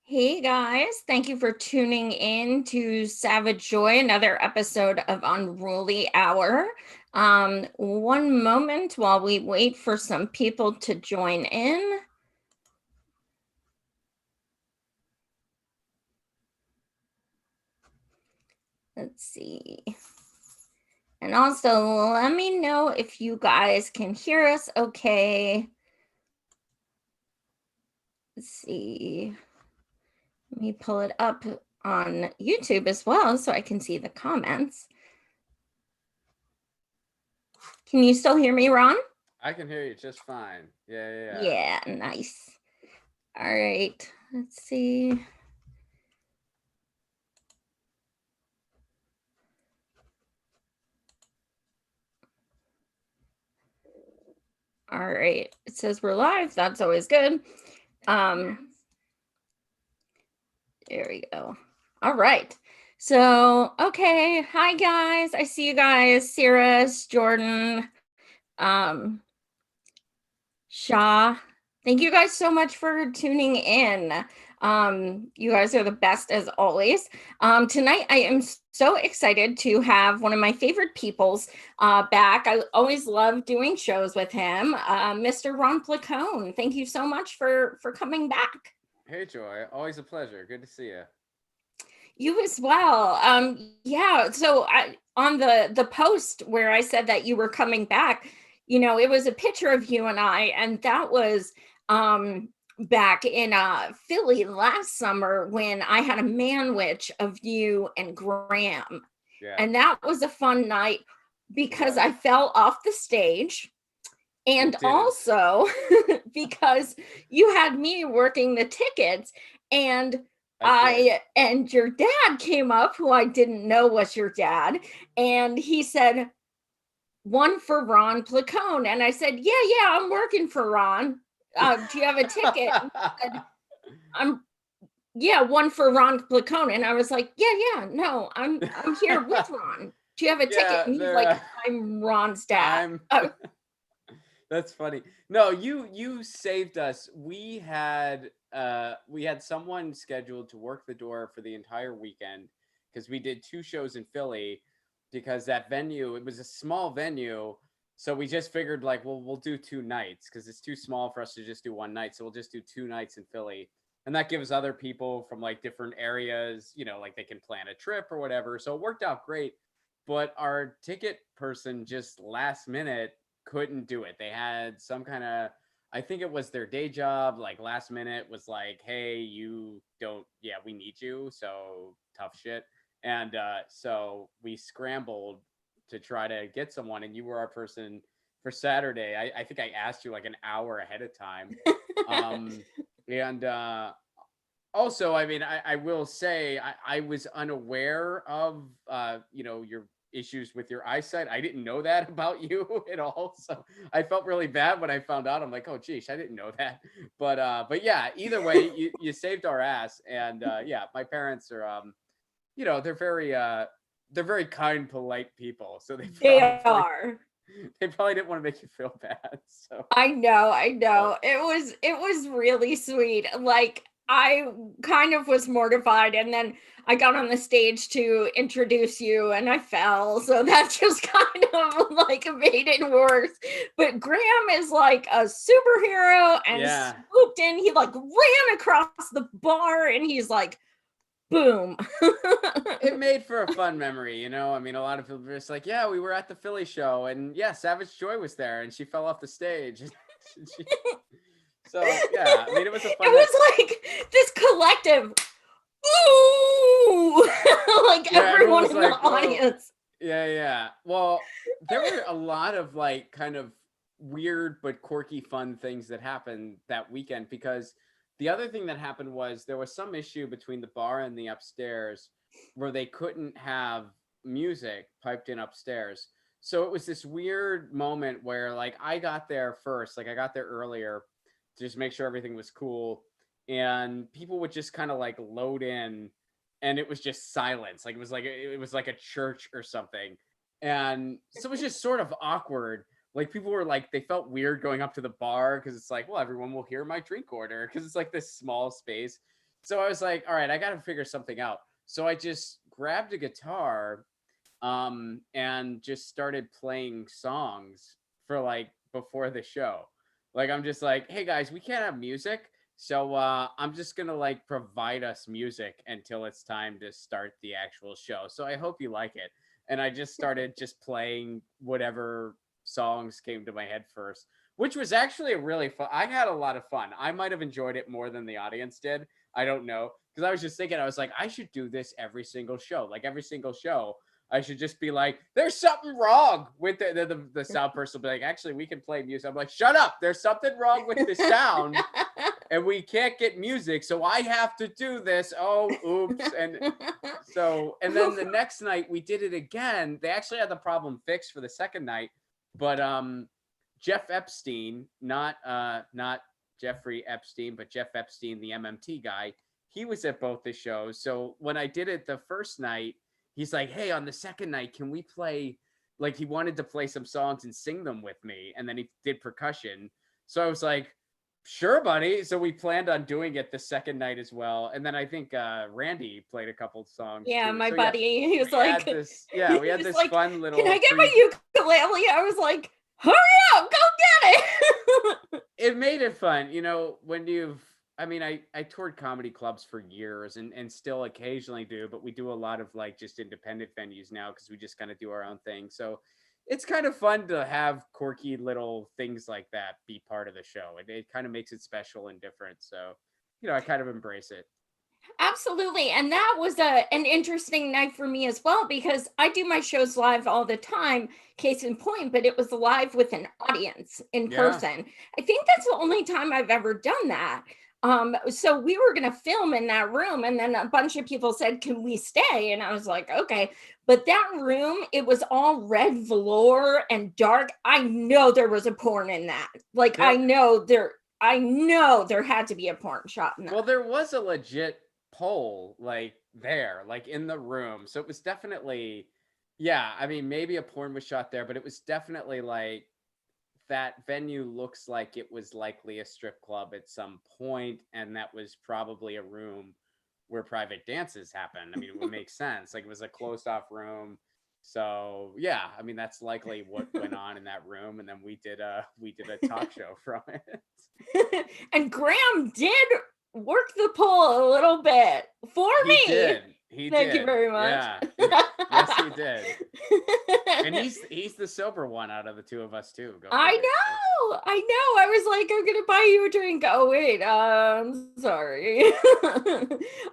Hey guys, thank you for tuning in to Savage Joy, another episode of Unruly Hour. One moment while we wait for some people to join in. Let's see. And also, let me know if you guys can hear us okay. Let's see. Let me pull it up on YouTube as well so I can see the comments. Can you still hear me, Ron? I can hear you just fine. Yeah. Yeah, nice. All right, let's see. All right, it says we're live. That's always good. There we go. All right. So, okay. Hi guys. I see you guys. Cirrus, Jordan, um, Shaw. Thank you guys so much for tuning in. You guys are the best as always. Tonight, I am so excited to have one of my favorite peoples back. I always love doing shows with him, Mr. Ron Placone. Thank you so much for coming back. Hey, Joy. Always a pleasure. Good to see you. You as well. Yeah. So on the post where I said that you were coming back, it was a picture of you and I, and that was back in Philly last summer when I had a manwich of you and Graham, Yeah. and that was a fun night because I fell off the stage. And also because you had me working the tickets, and I and your dad came up, who I didn't know was your dad, and he said, "One for Ron Placone." And I said, yeah, I'm working for Ron. Do you have a ticket? Said, one for Ron Placone. And I was like, yeah, no, I'm here with Ron. Do you have a ticket? And he's like, I'm Ron's dad. That's funny. No, you saved us. We had someone scheduled to work the door for the entire weekend because we did two shows in Philly because that venue, it was a small venue. So we just figured like, well, we'll do two nights because it's too small for us to just do one night. So we'll just do two nights in Philly. And that gives other people from like different areas, like they can plan a trip or whatever. So it worked out great. But our ticket person just last minute couldn't do it. They had some kind of, I think it was their day job, like last minute was like, hey, you don't, yeah, we need you. So tough shit. And so we scrambled to try to get someone, and you were our person for Saturday. I think I asked you like an hour ahead of time. Um, and Also, I mean, I will say I was unaware of, your issues with your eyesight. I didn't know that about you at all. So I felt really bad when I found out. I'm like, oh, geez, I didn't know that. But yeah, either way, you saved our ass. And yeah, my parents are, they're very kind, polite people. So They are. they probably didn't want to make you feel bad. So I know. but, It was really sweet. Like, I kind of was mortified, and then I got on the stage to introduce you and I fell. So that just kind of like made it worse. But Graham is like a superhero and yeah. swooped in. He like ran across the bar and he's like, boom. It made for a fun memory, I mean, a lot of people were just like, yeah, we were at the Philly show, and yeah, Savage Joy was there, and she fell off the stage. So yeah, I mean, it was a It fun night. was like this collective, ooh, like Yeah, everyone everyone was in the like, whoa. audience. Yeah. Well, there were a lot of like kind of weird but quirky fun things that happened that weekend because the other thing that happened was there was some issue between the bar and the upstairs where they couldn't have music piped in upstairs. So it was this weird moment where like I got there first, like I got there earlier to just make sure everything was cool, and people would just kind of like load in, and it was just silence, like it was like a church or something. And so it was just sort of awkward. Like people were like, they felt weird going up to the bar because it's like, well, everyone will hear my drink order because it's like this small space. So I was like, all right, I got to figure something out. So I just grabbed a guitar and just started playing songs for like before the show. Like I'm just like, hey guys, we can't have music. So I'm just gonna like provide us music until it's time to start the actual show. So I hope you like it. And I just started just playing whatever songs came to my head first, which was actually a really fun. I had a lot of fun. I might have enjoyed it more than the audience did. I don't know. Because I was just thinking, I was like, I should do this every single show. Like every single show, I should just be like, there's something wrong with the sound person will be like, actually, we can play music. I'm like, shut up. There's something wrong with the sound and we can't get music. So I have to do this. Oh, oops. And so, and then the next night we did it again. They actually had the problem fixed for the second night, but Jeff Epstein, not Jeffrey Epstein, but Jeff Epstein, the MMT guy, he was at both the shows. So when I did it the first night, he's like, hey, on the second night, can we play, like he wanted to play some songs and sing them with me. And then he did percussion. So I was like, sure, buddy. So we planned on doing it the second night as well. And then I think Randy played a couple songs Yeah, too. my So yeah, buddy, he was we like, had this, yeah, we had this like, fun can I little get my ukulele? I was like, hurry up, go get it. It made it fun. You know, when you've, I mean, I toured comedy clubs for years and still occasionally do, but we do a lot of like just independent venues now because we just kind of do our own thing. So it's kind of fun to have quirky little things like that be part of the show. It kind of makes it special and different. So, you know, I kind of embrace it. Absolutely. And that was an interesting night for me as well, because I do my shows live all the time, case in point, but it was live with an audience in Yeah. person. I think that's the only time I've ever done that. So we were going to film in that room, and then a bunch of people said, can we stay? And I was like, okay. But that room, it was all red velour and dark. I know there was a porn in that. Like, There, I know there had to be a porn shot in that. well, there was a legit pole like there, like in the room. So it was definitely, yeah, I mean, maybe a porn was shot there, but it was definitely like that venue looks like it was likely a strip club at some point, and that was probably a room where private dances happened. I mean, it would make sense. Like it was a closed off room. So yeah, I mean that's likely what went on in that room, and then we did a talk show from it. And Graham did work the pole a little bit for He me. did. He Thank you did. very much. Yeah. Yes, he did. And he's the sober one out of the two of us too. Go I figure. know. I know. I was like, I'm gonna buy you a drink. Oh wait, sorry.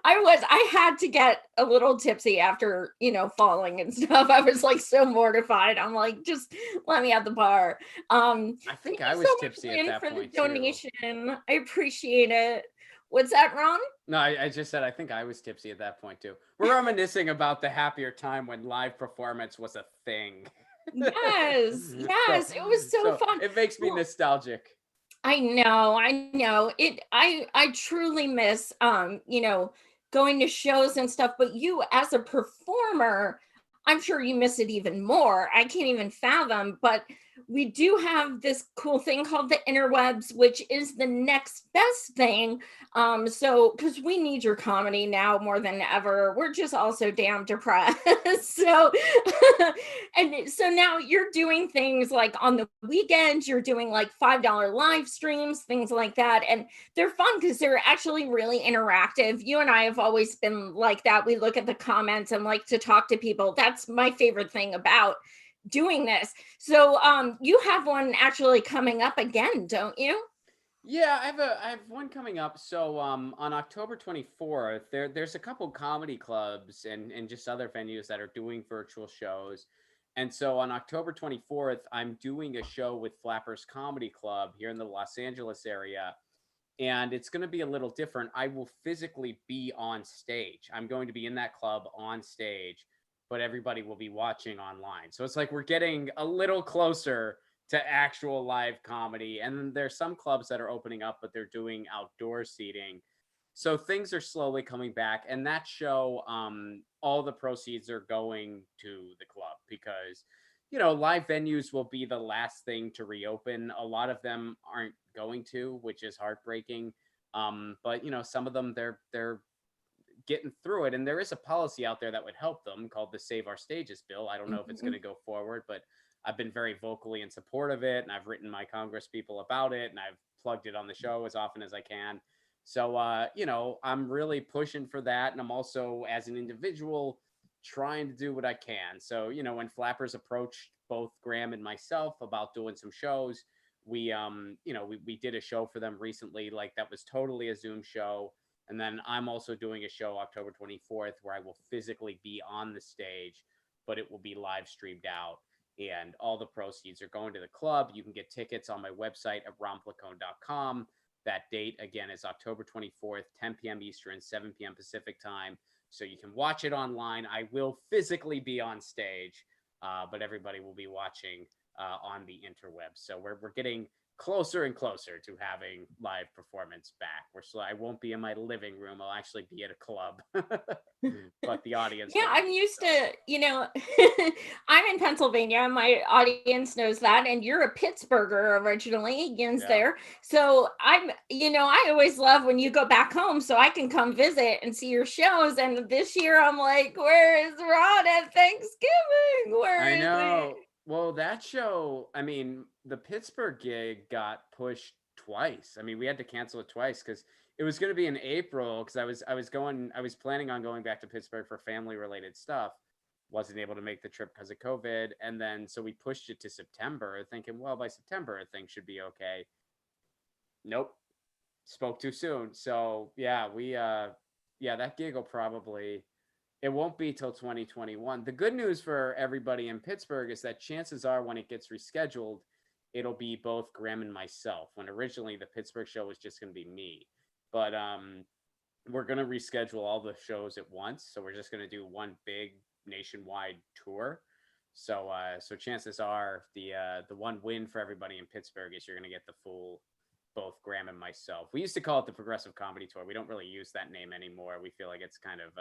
I had to get a little tipsy after, falling and stuff. I was like so mortified. I'm like, just let me at the bar. I think Thank I you was so much, tipsy at Lynn, that for the point too. donation. I appreciate it. What's that, Ron? No, I just said I think I was tipsy at that point too. We're reminiscing about the happier time when live performance was a thing. Yes, yes, it was so fun. It makes me nostalgic. I know. I truly miss going to shows and stuff, but you as a performer, I'm sure you miss it even more. I can't even fathom, but we do have this cool thing called the interwebs, which is the next best thing. So because we need your comedy now more than ever. We're just also damn depressed. So and so now you're doing things like on the weekends, you're doing like $5 live streams, things like that. And they're fun because they're actually really interactive. You and I have always been like that. We look at the comments and like to talk to people. That's my favorite thing about doing this. So you have one actually coming up again, don't you? Yeah, I have one coming up. So on October 24th, there's a couple comedy clubs and just other venues that are doing virtual shows. And so on October 24th, I'm doing a show with Flappers Comedy Club here in the Los Angeles area. And it's going to be a little different. I will physically be on stage. I'm going to be in that club on stage, but everybody will be watching online. So it's like we're getting a little closer to actual live comedy. And then there's some clubs that are opening up, but they're doing outdoor seating. So things are slowly coming back. And that show, all the proceeds are going to the club because, you know, live venues will be the last thing to reopen. A lot of them aren't going to, which is heartbreaking. But some of them they're getting through it, and there is a policy out there that would help them called the Save Our Stages bill. I don't know if it's going to go forward, but I've been very vocally in support of it, and I've written my Congress people about it, and I've plugged it on the show as often as I can. So I'm really pushing for that, and I'm also, as an individual, trying to do what I can. So when Flappers approached both Graham and myself about doing some shows, we did a show for them recently, like that was totally a Zoom show. And then I'm also doing a show October 24th where I will physically be on the stage, but it will be live streamed out. And all the proceeds are going to the club. You can get tickets on my website at romplacone.com. That date, again, is October 24th, 10 p.m. Eastern, 7 p.m. Pacific time. So you can watch it online. I will physically be on stage, but everybody will be watching on the interwebs. So we're getting closer and closer to having live performance back. I won't be in my living room. I'll actually be at a club. But the audience. Yeah, I'm used to, I'm in Pennsylvania, and my audience knows that. And you're a Pittsburgher originally, Yin's there. So I always love when you go back home so I can come visit and see your shows. And this year I'm like, where is Ron at Thanksgiving? Where is he? Well, that show, I mean, the Pittsburgh gig got pushed twice. I mean, we had to cancel it twice because it was going to be in April, because I was planning on going back to Pittsburgh for family related stuff. Wasn't able to make the trip because of COVID. And then so we pushed it to September, thinking, well, by September things should be okay. Nope. Spoke too soon. So yeah, that gig will probably, it won't be till 2021. The good news for everybody in Pittsburgh is that chances are when it gets rescheduled, it'll be both Graham and myself. When originally the Pittsburgh show was just going to be me. But we're going to reschedule all the shows at once. So we're just going to do one big nationwide tour. So chances are the one win for everybody in Pittsburgh is you're going to get the full, both Graham and myself. We used to call it the Progressive Comedy Tour. We don't really use that name anymore. We feel like it's kind of,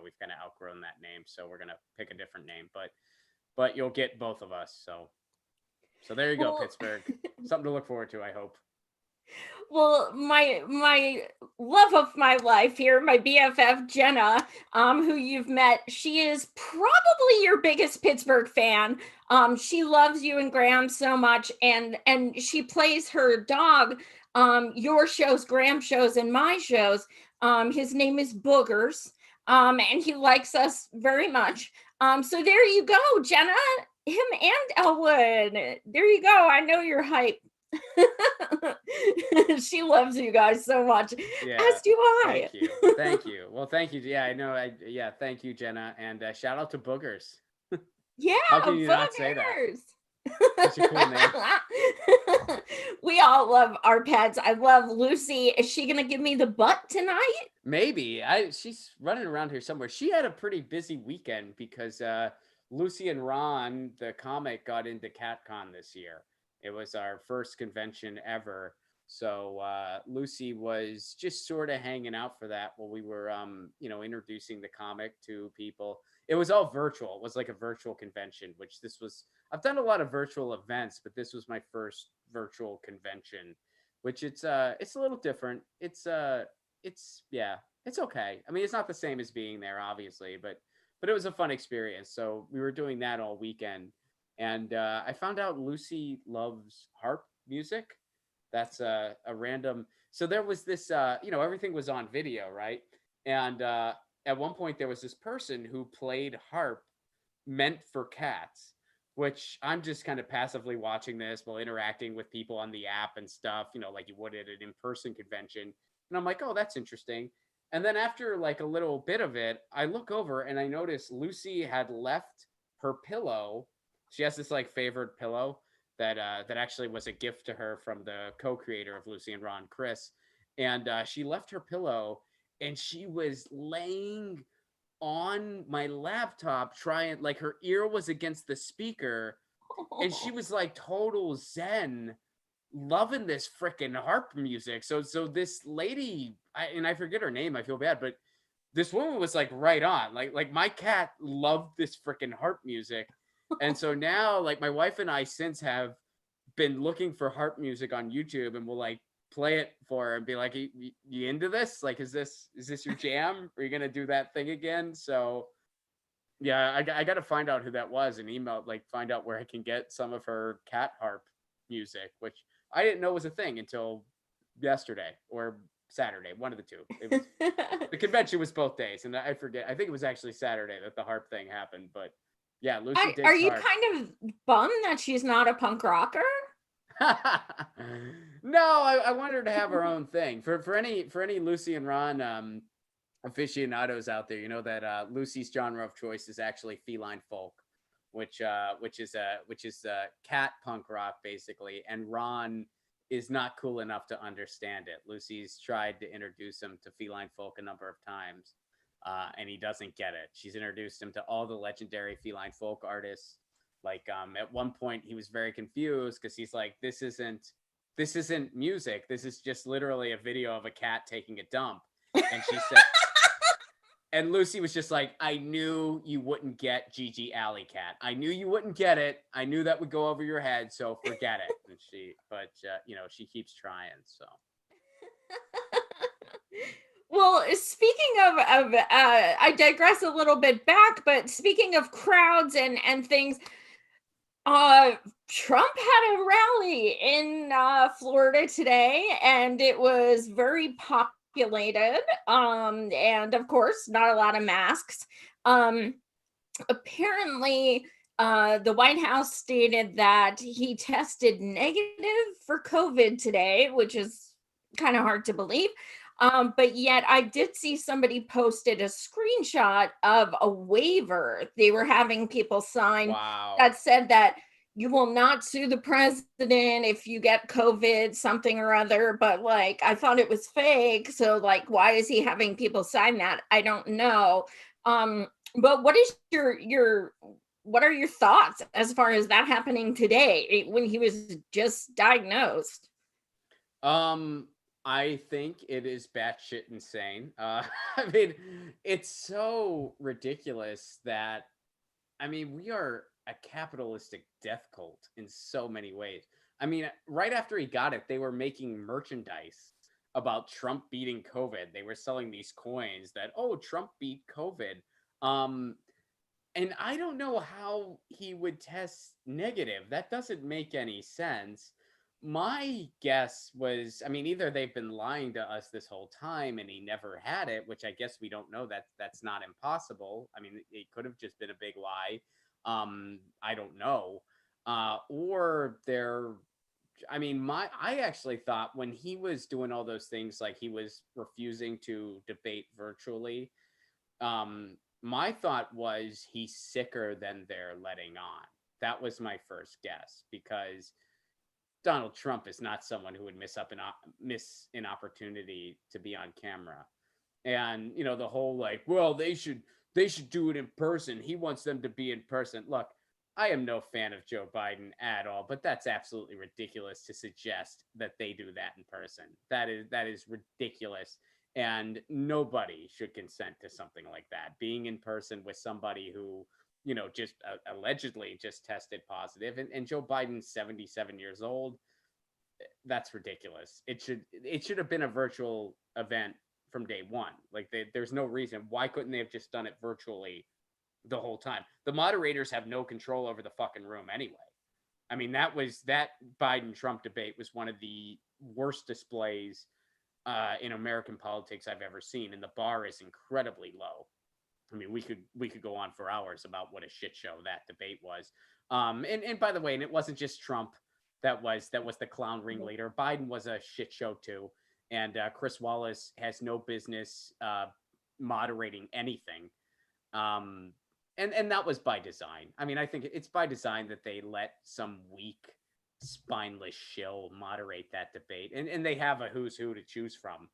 we've kind of outgrown that name. So we're going to pick a different name, but you'll get both of us. So there you go, Pittsburgh. Something to look forward to, I hope. Well, my love of my life here, my BFF Jenna, who you've met, she is probably your biggest Pittsburgh fan. She loves you and Graham so much, and she plays her dog, your shows, Graham shows, and my shows. His name is Boogers, and he likes us very much. So there you go, Jenna, him and Elwood. There you go. I know you're hype. She loves you guys so much, as do I. Thank you. Well, thank you. Yeah, I know. Thank you, Jenna, and shout out to Boogers. Yeah, how can you not say that? Such a cool name. We all love our pets. I love Lucy. Is she gonna give me the butt tonight? Maybe. She's running around here somewhere. She had a pretty busy weekend because Lucy and Ron, the comic, got into CatCon this year. It was our first convention ever. So Lucy was just sort of hanging out for that while we were, introducing the comic to people. It was all virtual. It was like a virtual convention, which I've done a lot of virtual events, but this was my first virtual convention, which it's a little different. It's okay. I mean, it's not the same as being there, obviously, but it was a fun experience. So we were doing that all weekend. And I found out Lucy loves harp music. That's a random. So there was this, everything was on video, right? And at one point there was this person who played harp meant for cats, which I'm just kind of passively watching this while interacting with people on the app and stuff, like you would at an in-person convention. And I'm like, oh, that's interesting. And then after like a little bit of it, I look over and I notice Lucy had left her pillow. She has this like favorite pillow that actually was a gift to her from the co-creator of Lucy and Ron, Chris. And she left her pillow and she was laying on my laptop trying, like her ear was against the speaker and she was like total zen, loving this freaking harp music. So this lady, I forget her name, I feel bad, but this woman was like right on. Like my cat loved this freaking harp music. And so now, like, my wife and I since have been looking for harp music on YouTube, and we'll like play it for her and be like, you into this? Like, is this your jam? Are you gonna do that thing again? So yeah, I got to find out who that was and email, like, find out where I can get some of her cat harp music, which I didn't know was a thing until yesterday or Saturday, one of the two. It was the convention was both days, and I forget. I think it was actually Saturday that the harp thing happened. But yeah, Lucy Are digs you harp. kind of bummed that she's not a punk rocker? No, I want her to have her own thing. For any Lucy and Ron aficionados out there, you know that Lucy's genre of choice is actually feline folk, which is cat punk rock basically, and Ron is not cool enough to understand it. Lucy's tried to introduce him to feline folk a number of times, and he doesn't get it. She's introduced him to all the legendary feline folk artists. Like at one point, he was very confused because he's like, this isn't music. This is just literally a video of a cat taking a dump." And she said, and Lucy was just like, "I knew you wouldn't get Gigi Alley Cat. I knew you wouldn't get it. I knew that would go over your head. So forget it." And she keeps trying. So. Well, speaking of I digress a little bit back, but speaking of crowds and things, Trump had a rally in Florida today, and it was very populated. And of course, not a lot of masks. Apparently, the White House stated that he tested negative for COVID today, which is kind of hard to believe. But yet, I did see somebody posted a screenshot of a waiver they were having people sign. Wow. That said that you will not sue the president if you get COVID, something or other. But like, I thought it was fake. So, like, why is he having people sign that? I don't know. But what is what are your thoughts as far as that happening today when he was just diagnosed? I think it is batshit insane. I mean, it's so ridiculous that, I mean, we are a capitalistic death cult in so many ways. I mean, right after he got it, they were making merchandise about Trump beating COVID. They were selling these coins that, oh, Trump beat COVID. Um, and I don't know how he would test negative. That doesn't make any sense. My guess was, I mean, either they've been lying to us this whole time and he never had it, which I guess we don't know. That's not impossible. I mean, it could have just been a big lie. I don't know. Or they're, I mean, I actually thought when he was doing all those things, like he was refusing to debate virtually, my thought was he's sicker than they're letting on. That was my first guess, because Donald Trump is not someone who would miss an opportunity to be on camera. And the whole like, well, they should do it in person. He wants them to be in person. Look, I am no fan of Joe Biden at all, but that's absolutely ridiculous to suggest that they do that in person. That is ridiculous, and nobody should consent to something like that. Being in person with somebody who just allegedly just tested positive, and Joe Biden's 77 years old. That's ridiculous. It should have been a virtual event from day one. Like, there's no reason why couldn't they have just done it virtually the whole time. The moderators have no control over the fucking room anyway. I mean, that Biden Trump debate was one of the worst displays in American politics I've ever seen, and the bar is incredibly low. I mean, we could go on for hours about what a shit show that debate was. And by the way, and it wasn't just Trump that was the clown ringleader. Biden was a shit show too, and Chris Wallace has no business moderating anything. And that was by design. I mean, I think it's by design that they let some weak, spineless shill moderate that debate, and they have a who's who to choose from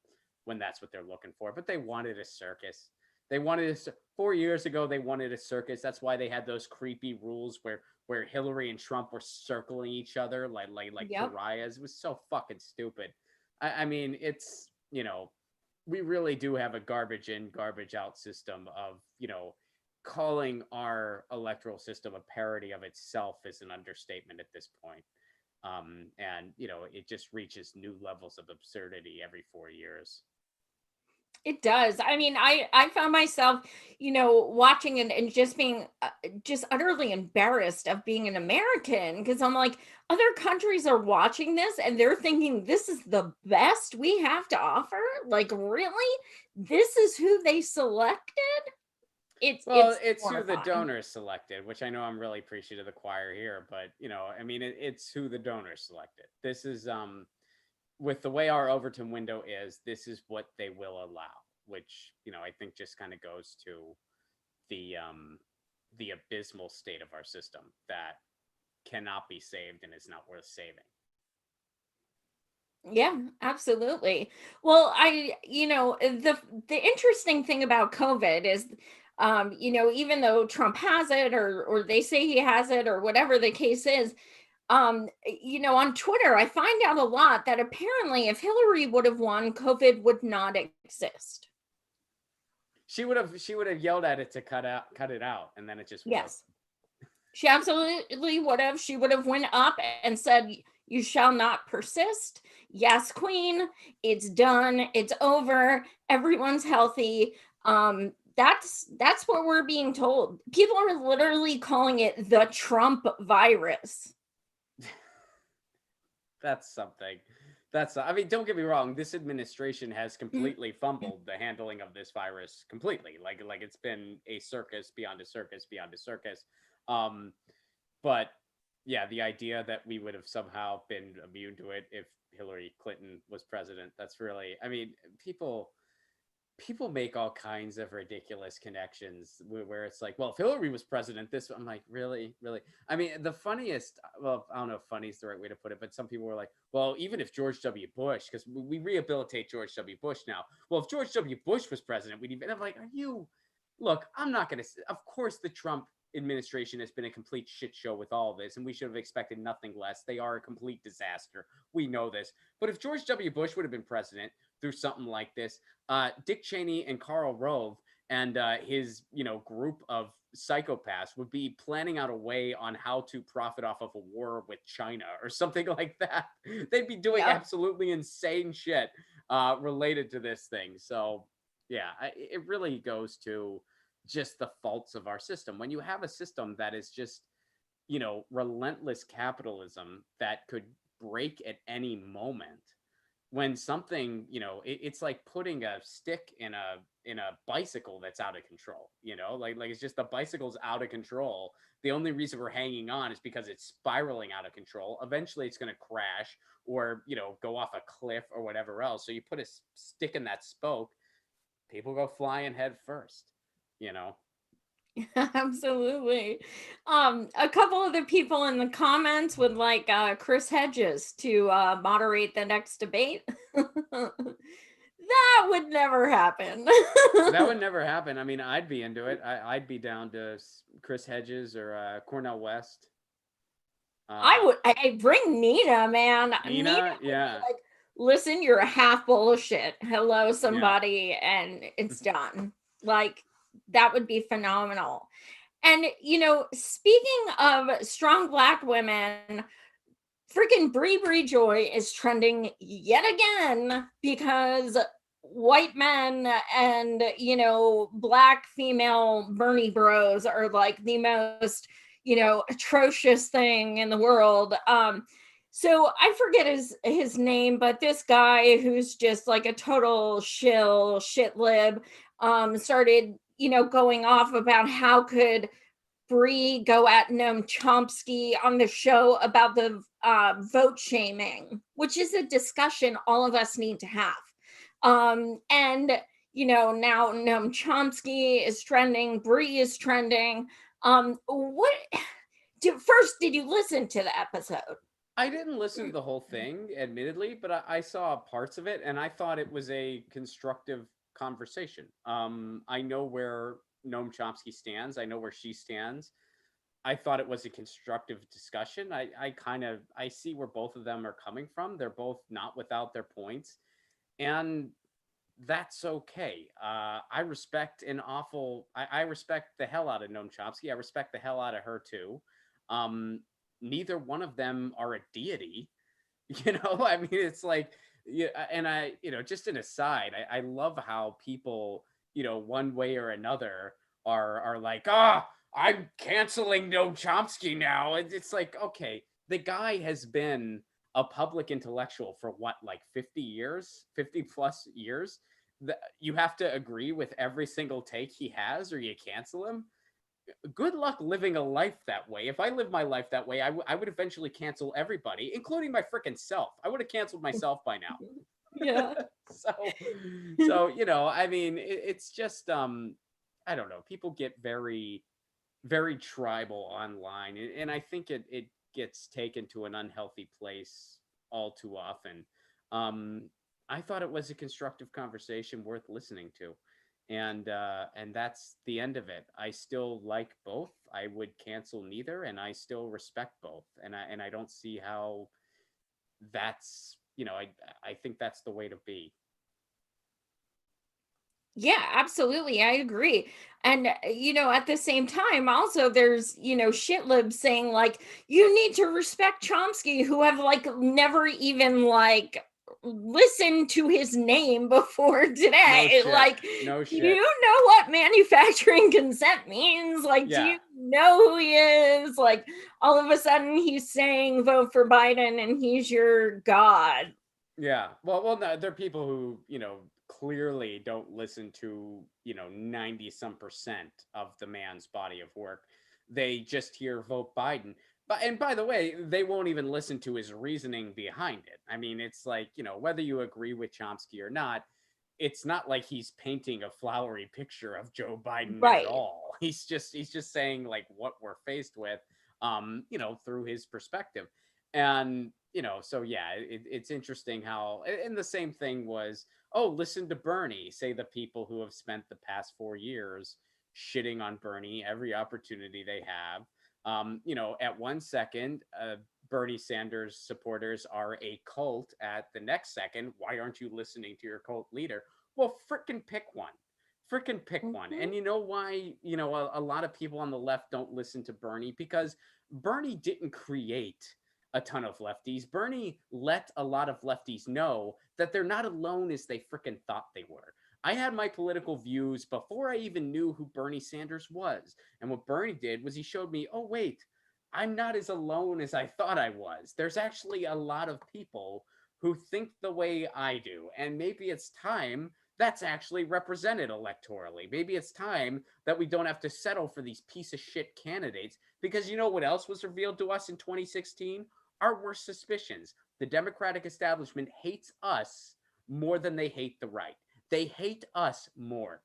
when that's what they're looking for. But they wanted a circus. They wanted 4 years ago. They wanted a circus. That's why they had those creepy rules where Hillary and Trump were circling each other like Yep. pariahs. It was so fucking stupid. I mean, it's we really do have a garbage in, garbage out system of calling our electoral system a parody of itself is an understatement at this point. And it just reaches new levels of absurdity every 4 years. It does. I mean, I found myself, watching and just being just utterly embarrassed of being an American, because I'm like, other countries are watching this and they're thinking this is the best we have to offer. Like, really? This is who they selected? It's who the mortifying. donors selected, which I know I'm really preaching to the choir here, but I mean, it's who the donors selected. This is with the way our Overton window is, this is what they will allow, which I think just kind of goes to the abysmal state of our system that cannot be saved and is not worth saving. Yeah, absolutely. Well, the interesting thing about COVID is, even though Trump has it, or they say he has it, or whatever the case is, on Twitter, I find out a lot that apparently if Hillary would have won, COVID would not exist. She would have yelled at it to cut it out, and then it just yes. She absolutely would have. She would have went up and said, "You shall not persist. Yes, queen, it's done. It's over. Everyone's healthy." That's what we're being told. People are literally calling it the Trump virus. That's something. I mean, don't get me wrong, this administration has completely fumbled the handling of this virus completely. Like it's been a circus beyond a circus beyond a circus. But yeah, the idea that we would have somehow been immune to it if Hillary Clinton was president, that's really, I mean, people make all kinds of ridiculous connections where it's like, well, if Hillary was president, this, I'm like, really? I mean, the funniest, well, I don't know if funny is the right way to put it, but some people were like, well, even if George W. Bush, because we rehabilitate George W. Bush now. Well, if George W. Bush was president, we'd even, I'm like, look, I'm not going to, of course, the Trump administration has been a complete shit show with all of this, and we should have expected nothing less. They are a complete disaster. We know this. But if George W. Bush would have been president through something like this, Dick Cheney and Karl Rove and his group of psychopaths would be planning out a way on how to profit off of a war with China or something like that. They'd be doing absolutely insane shit related to this thing. So yeah, it really goes to just the faults of our system. When you have a system that is just relentless capitalism that could break at any moment, when something, it's like putting a stick in a bicycle that's out of control, like it's just the bicycle's out of control. The only reason we're hanging on is because it's spiraling out of control. Eventually it's going to crash or go off a cliff or whatever else. So you put a stick in that spoke, people go flying head first. Absolutely. A couple of the people in the comments would like Chris Hedges to moderate the next debate. That would never happen. That would never happen. I mean, I'd be into it. I'd be down to Chris Hedges or Cornel West. I bring Nina, man. Nina, yeah. Like, listen, you're half bullshit. Hello, somebody, and it's done. Like, that would be phenomenal. And speaking of strong Black women, freaking Brie Joy is trending yet again because white men and Black female Bernie bros are like the most atrocious thing in the world. So I forget his name, but this guy who's just like a total shit lib started going off about how could Brie go at Noam Chomsky on the show about the vote shaming, which is a discussion all of us need to have. And now Noam Chomsky is trending, Brie is trending. First, did you listen to the episode? I didn't listen to the whole thing, admittedly, but I saw parts of it and I thought it was a constructive conversation. I know where Noam Chomsky stands. I know where she stands. I thought it was a constructive discussion. I see where both of them are coming from. They're both not without their points, and that's okay. I respect I respect the hell out of Noam Chomsky. I respect the hell out of her too. neither one of them are a deity. I mean, it's like, yeah, and just an aside, I love how people, one way or another are like, I'm canceling No Chomsky now. It's like, okay, the guy has been a public intellectual for what, like 50 years, 50 plus years. You have to agree with every single take he has, or you cancel him. Good luck living a life that way. If I lived my life that way, I would eventually cancel everybody, including my freaking self. I would have canceled myself by now. Yeah. So I mean, it's just I don't know. People get very, very tribal online, and I think it gets taken to an unhealthy place all too often. Um, I thought it was a constructive conversation worth listening to, and that's the end of it. I still like both. I would cancel neither, and I still respect both. And I don't see how that's I think that's the way to be. Yeah, absolutely. I agree. And, at the same time, also, there's, shit libs saying, like, you need to respect Chomsky, who have, like, never even, like, listened to his name before No today. shit. Like, No do shit. you know what manufacturing consent means? Like, do Yeah. you know who he is? Like, all of a sudden he's saying vote for Biden and he's your god. Yeah. Well, no, there are people who, clearly don't listen to, 90 some percent of the man's body of work. They just hear vote Biden. And by the way, they won't even listen to his reasoning behind it. I mean, it's like, whether you agree with Chomsky or not, it's not like he's painting a flowery picture of Joe Biden at Right. all. He's just saying like what we're faced with, through his perspective. And so yeah, it's interesting how, and the same thing was, oh, listen to Bernie, say the people who have spent the past 4 years shitting on Bernie every opportunity they have. At 1 second, Bernie Sanders supporters are a cult. At the next second, why aren't you listening to your cult leader? Well, frickin' pick one. Frickin' pick one. Mhm. And you know why, a lot of people on the left don't listen to Bernie? Because Bernie didn't create a ton of lefties. Bernie let a lot of lefties know that they're not alone as they frickin' thought they were. I had my political views before I even knew who Bernie Sanders was. And what Bernie did was he showed me, oh, wait, I'm not as alone as I thought I was. There's actually a lot of people who think the way I do. And maybe it's time that's actually represented electorally. Maybe it's time that we don't have to settle for these piece of shit candidates. Because you know what else was revealed to us in 2016? Our worst suspicions. The Democratic establishment hates us more than they hate the right. They hate us more.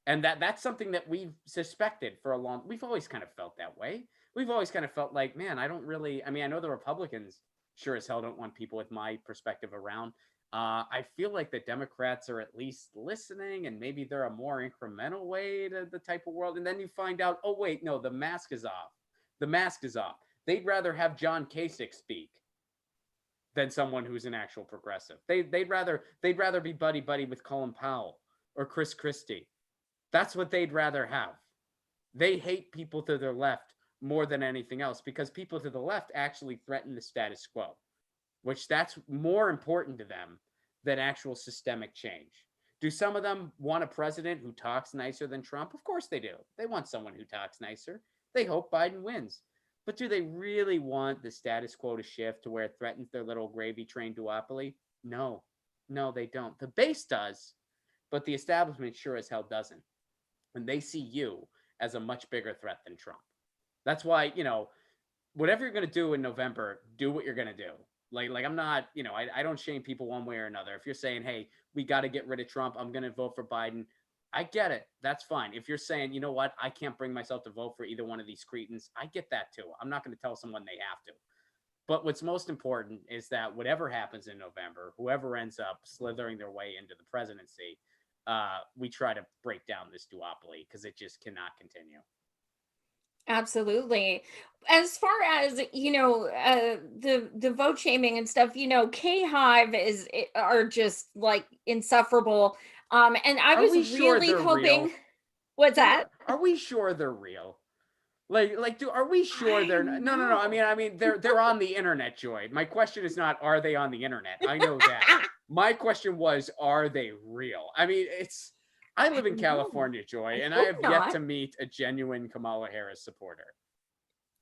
And that's something that we've suspected for a long. We've always kind of felt that way. We've always kind of felt like, man, I don't really. I mean, I know the Republicans sure as hell don't want people with my perspective around. I feel like the Democrats are at least listening, and maybe they're a more incremental way to the type of world. And then you find out, oh wait, no, the mask is off. The mask is off. They'd rather have John Kasich speak than someone who's an actual progressive. They'd rather be buddy buddy with Colin Powell or Chris Christie. That's what they'd rather have. They hate people to their left more than anything else because people to the left actually threaten the status quo, which that's more important to them than actual systemic change. Do some of them want a president who talks nicer than Trump? Of course they do. They want someone who talks nicer. They hope Biden wins. But do they really want the status quo to shift to where it threatens their little gravy train duopoly? No. No, they don't. The base does, but the establishment sure as hell doesn't. And they see you as a much bigger threat than Trump. That's why, whatever you're going to do in November, do what you're going to do. Like I'm not, I don't shame people one way or another. If you're saying, hey, we got to get rid of Trump, I'm going to vote for Biden. I get it. That's fine. If you're saying, you know what, I can't bring myself to vote for either one of these cretins, I get that too. I'm not going to tell someone they have to. But what's most important is that whatever happens in November, whoever ends up slithering their way into the presidency, we try to break down this duopoly because it just cannot continue. Absolutely. As far as the vote shaming and stuff, K Hive are just like insufferable. And I Are was we sure really they're real? hoping. What's that? Are we sure they're real? Are we sure they're not? No, no, no. know. I mean, they're on the internet, Joy. My question is not, are they on the internet? I know that. My question was, are they real? I mean, I live in No, California, Joy, I and I hope have yet not. to meet a genuine Kamala Harris supporter.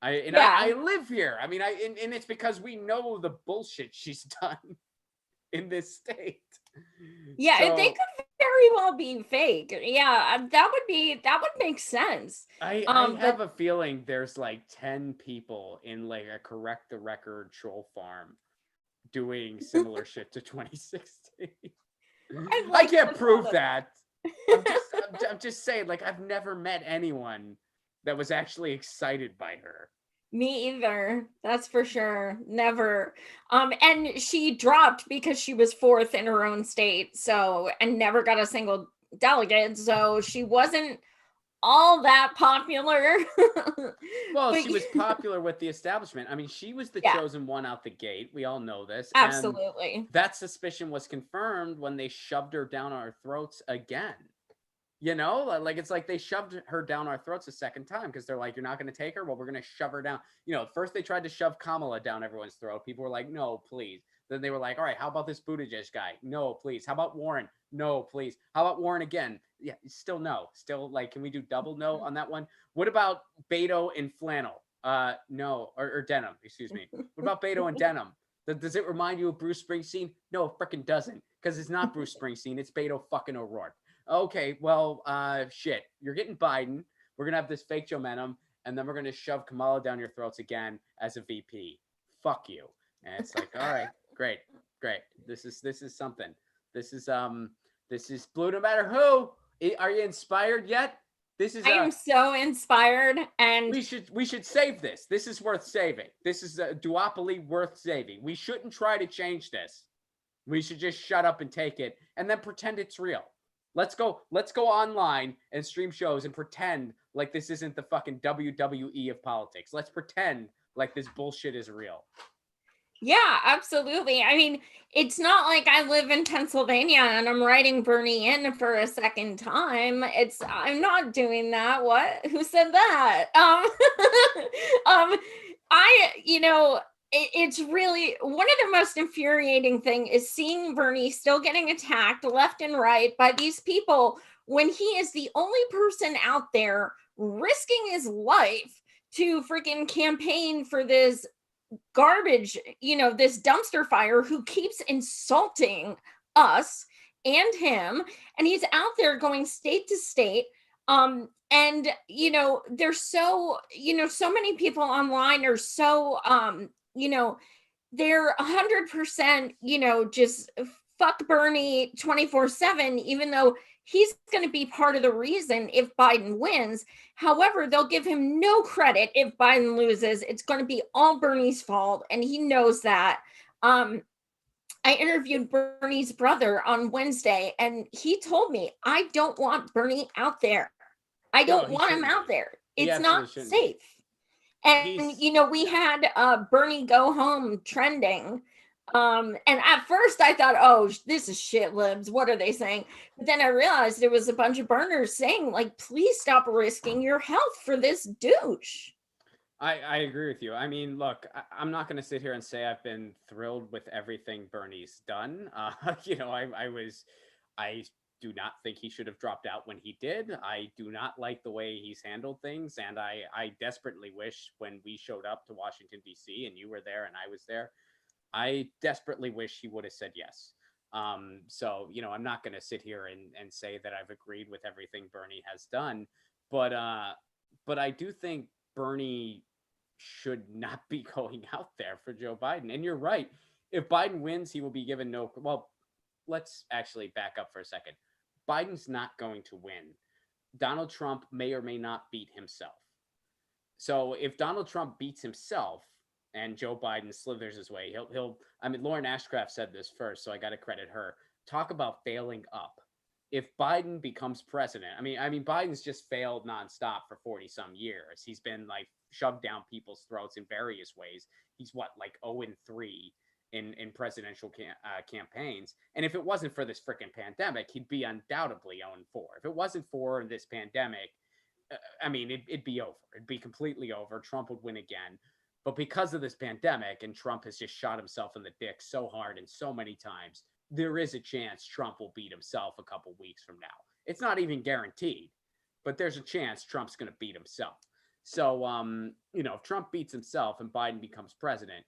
Yeah. I live here. I mean, and it's because we know the bullshit she's done in this state. Yeah, they So could very well be fake. Yeah, that would make sense. I But have a feeling there's like 10 people in like a correct the record troll farm doing similar shit to 2016. I I like can't the thought prove of that. that. I'm just saying, like, I've never met anyone that was actually excited by her. Me either. That's for sure. Never. And she dropped because she was fourth in her own state, so and never got a single delegate, so she wasn't all that popular. Well, But she was popular with the establishment. I mean, she was the yeah, chosen one out the gate. We all know this. And absolutely. that suspicion was confirmed when they shoved her down our throats again. You know, like it's like they shoved her down our throats a second time because they're like, you're not going to take her? Well, we're going to shove her down. You know, first they tried to shove Kamala down everyone's throat. People were like, no, please. Then they were like, all right, how about this Buttigieg guy? No, please. How about Warren? No, please. How about Warren again? Yeah, still no. Still like, can we do double no on that one? What about Beto and flannel? No, or denim, excuse me. What about Beto and denim? Does it remind you of Bruce Springsteen? No, it freaking doesn't, because it's not Bruce Springsteen. It's Beto fucking O'Rourke. Okay, well, shit. You're getting Biden. We're gonna have this fake momentum, and then we're gonna shove Kamala down your throats again as a VP. Fuck you. And it's like, all right, great, great. This is something. This is this is blue no matter who. Are you inspired yet? This is I am so inspired, and we should save this. This is worth saving. This is a duopoly worth saving. We shouldn't try to change this. We should just shut up and take it and then pretend it's real. Let's go online and stream shows and pretend like this isn't the fucking WWE of politics. Let's pretend like this bullshit is real. yeah, absolutely. I mean, it's not like I live in Pennsylvania and I'm writing Bernie in for a second time. I'm not doing that. What? Who said that? I, it's really one of the most infuriating thing is seeing Bernie still getting attacked left and right by these people when he is the only person out there risking his life to freaking campaign for this garbage, this dumpster fire who keeps insulting us and him. And he's out there going state to state. And there's so many people online are so they're 100%, just fuck Bernie 24/7, even though he's going to be part of the reason if Biden wins. However, they'll give him no credit if Biden loses. It's going to be all Bernie's fault, and he knows that. I interviewed Bernie's brother on Wednesday, and he told me, I don't want Bernie out there. I No, don't he want him shouldn't out be. there. He It's absolutely not shouldn't be. safe. And He's we yeah. had Bernie go home trending. And at first I thought, oh, this is shit libs. What are they saying? But then I realized there was a bunch of burners saying, like, please stop risking your health for this douche. I agree with you. I mean, look, I'm not going to sit here and say I've been thrilled with everything Bernie's done. I do not think he should have dropped out when he did. I do not like the way he's handled things. And I desperately wish when we showed up to Washington, D.C., and you were there and I was there, I desperately wish he would have said yes. So, I'm not going to sit here and say that I've agreed with everything Bernie has done. But I do think Bernie should not be going out there for Joe Biden. And you're right. If Biden wins, he will be given no. Well, let's actually back up for a second. Biden's not going to win. Donald Trump may or may not beat himself. So if Donald Trump beats himself and Joe Biden slithers his way, he'll. I mean, Lauren Ashcraft said this first, so I got to credit her. Talk about failing up. If Biden becomes president, I mean, Biden's just failed nonstop for 40 some years. He's been like shoved down people's throats in various ways. He's like 0-3 in presidential campaigns. And if it wasn't for this freaking pandemic, he'd be undoubtedly 0-4. If it wasn't for this pandemic, I mean, it'd be over. It'd be completely over. Trump would win again. But because of this pandemic, and Trump has just shot himself in the dick so hard and so many times, there is a chance Trump will beat himself a couple weeks from now. It's not even guaranteed, but there's a chance Trump's going to beat himself. So, if Trump beats himself and Biden becomes president,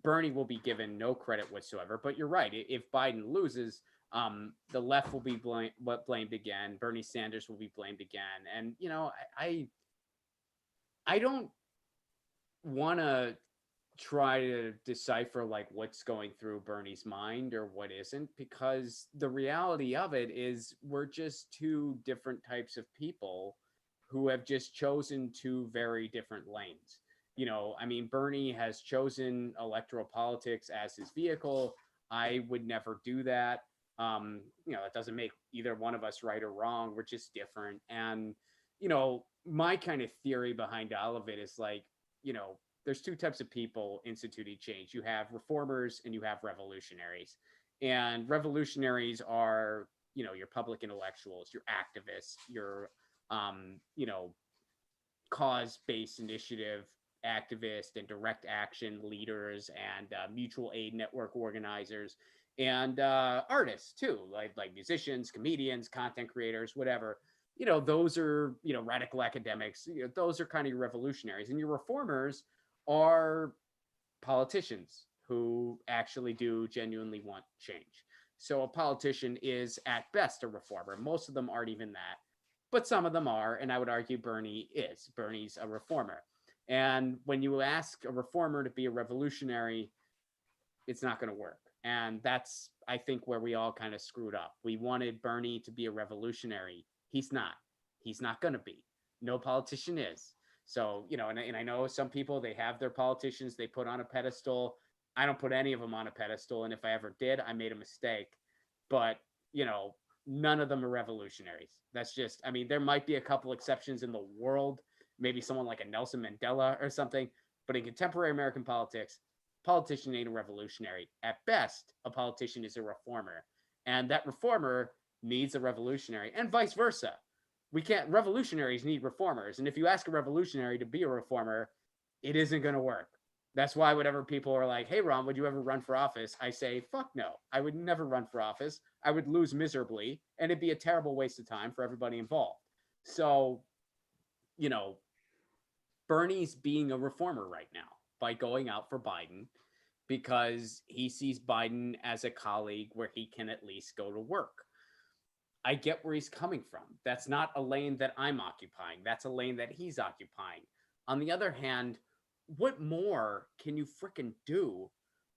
Bernie will be given no credit whatsoever. But you're right. If Biden loses, the left will be blamed again. Bernie Sanders will be blamed again. And, I don't want to try to decipher like what's going through Bernie's mind or what isn't, because the reality of it is we're just two different types of people who have just chosen two very different lanes. Bernie has chosen electoral politics as his vehicle. I would never do that. That doesn't make either one of us right or wrong. We're just different. And, my kind of theory behind all of it is like, there's two types of people instituting change. You have reformers and you have revolutionaries. And revolutionaries are, your public intellectuals, your activists, your, cause-based initiative activists and direct action leaders and mutual aid network organizers and artists too, like musicians, comedians, content creators, whatever. Those are, radical academics. Those are kind of your revolutionaries. And your reformers are politicians who actually do genuinely want change. So a politician is at best a reformer. Most of them aren't even that, but some of them are. And I would argue Bernie is. Bernie's a reformer. And when you ask a reformer to be a revolutionary, it's not going to work. And that's, I think, where we all kind of screwed up. We wanted Bernie to be a revolutionary. He's not. He's not going to be. No politician is. So, and I know some people, they have their politicians they put on a pedestal. I don't put any of them on a pedestal. And if I ever did, I made a mistake. But, none of them are revolutionaries. That's just, there might be a couple exceptions in the world, maybe someone like a Nelson Mandela or something. But in contemporary American politics, politician ain't a revolutionary. At best, a politician is a reformer. And that reformer needs a revolutionary, and vice versa. Revolutionaries need reformers. And if you ask a revolutionary to be a reformer, it isn't going to work. That's why whenever people are like, hey, Ron, would you ever run for office? I say, fuck no. I would never run for office. I would lose miserably, and it'd be a terrible waste of time for everybody involved. So, Bernie's being a reformer right now by going out for Biden because he sees Biden as a colleague where he can at least go to work. I get where he's coming from. That's not a lane that I'm occupying. That's a lane that he's occupying. On the other hand, what more can you freaking do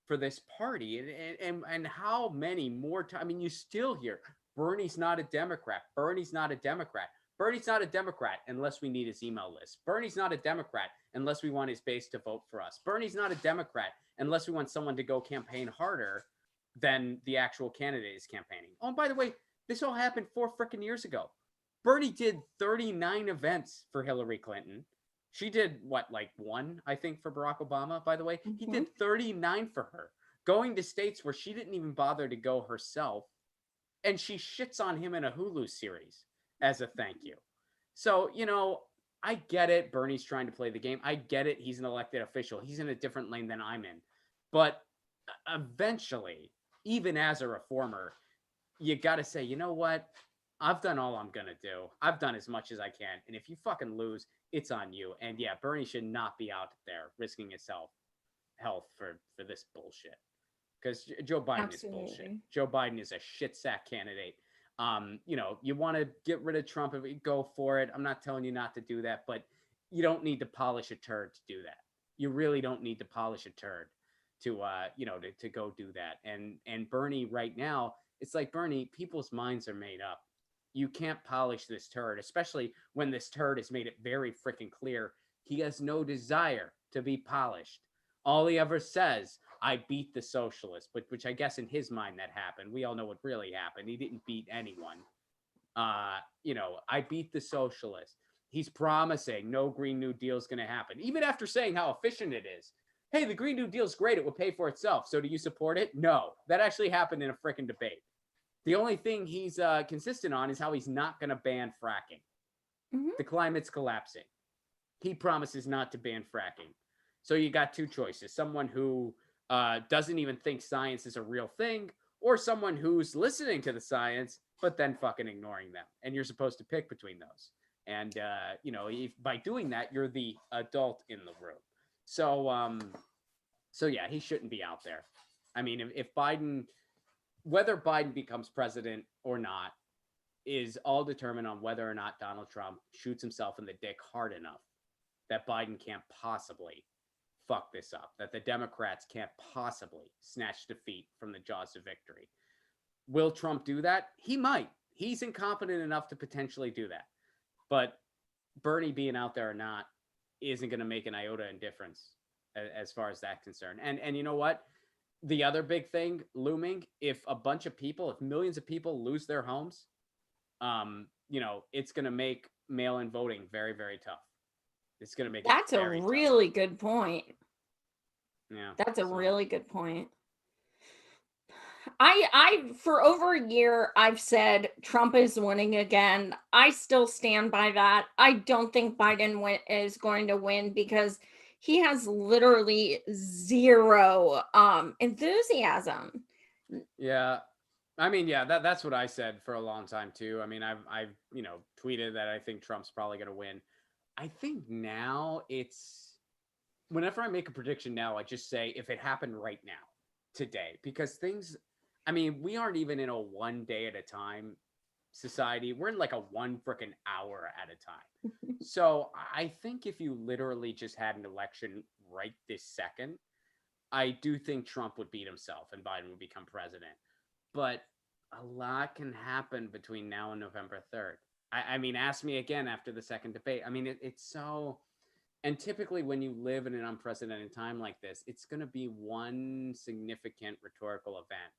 for this party? And how many more times? You still hear Bernie's not a Democrat. Bernie's not a Democrat. Bernie's not a Democrat unless we need his email list. Bernie's not a Democrat unless we want his base to vote for us. Bernie's not a Democrat unless we want someone to go campaign harder than the actual candidate is campaigning. Oh, and by the way, this all happened 4 freaking years ago. Bernie did 39 events for Hillary Clinton. She did one, I think, for Barack Obama, by the way. Mm-hmm. He did 39 for her, going to states where she didn't even bother to go herself. And she shits on him in a Hulu series as a thank you. So, I get it. Bernie's trying to play the game. I get it. He's an elected official. He's in a different lane than I'm in. But eventually, even as a reformer, you got to say, you know what? I've done all I'm going to do. I've done as much as I can. And if you fucking lose, it's on you. And yeah, Bernie should not be out there risking his health for this bullshit. Because Joe Biden is bullshit. Joe Biden is a shit sack candidate. You want to get rid of Trump, go for it. I'm not telling you not to do that, but you don't need to polish a turd to do that. You really don't need to polish a turd to go do that. And Bernie right now, it's like, Bernie, people's minds are made up. You can't polish this turd, especially when this turd has made it very freaking clear he has no desire to be polished. All he ever says, I beat the socialists, which I guess in his mind that happened. We all know what really happened. He didn't beat anyone. I beat the socialists. He's promising no Green New Deal is going to happen, even after saying how efficient it is. Hey, the Green New Deal is great. It will pay for itself. So do you support it? No, that actually happened in a freaking debate. The only thing he's consistent on is how he's not going to ban fracking. Mm-hmm. The climate's collapsing. He promises not to ban fracking. So you got two choices: someone who doesn't even think science is a real thing, or someone who's listening to the science but then fucking ignoring them. And you're supposed to pick between those. And if by doing that, you're the adult in the room. So yeah, he shouldn't be out there. I mean, if Biden, whether Biden becomes president or not, is all determined on whether or not Donald Trump shoots himself in the dick hard enough that Biden can't possibly fuck this up, that the Democrats can't possibly snatch defeat from the jaws of victory. Will Trump do that? He might. He's incompetent enough to potentially do that. But Bernie being out there or not isn't going to make an iota in difference as far as that's concerned. And you know what? The other big thing looming, if a bunch of people, if millions of people lose their homes, it's going to make mail-in voting very, very tough. It's going to make That's it very a really tough. good point. Yeah. That's a really good point. I for over a year I've said Trump is winning again. I still stand by that. I don't think Biden is going to win because he has literally zero enthusiasm. Yeah. I mean, yeah, that's what I said for a long time too. I mean, I've tweeted that I think Trump's probably going to win. I think now it's whenever I make a prediction now, I just say if it happened right now, today, because things, I mean, we aren't even in a one day at a time society. We're in like a one freaking hour at a time. So I think if you literally just had an election right this second, I do think Trump would beat himself and Biden would become president. But a lot can happen between now and November 3rd. I mean, ask me again after the second debate. I mean, it's so. And typically, when you live in an unprecedented time like this, it's going to be one significant rhetorical event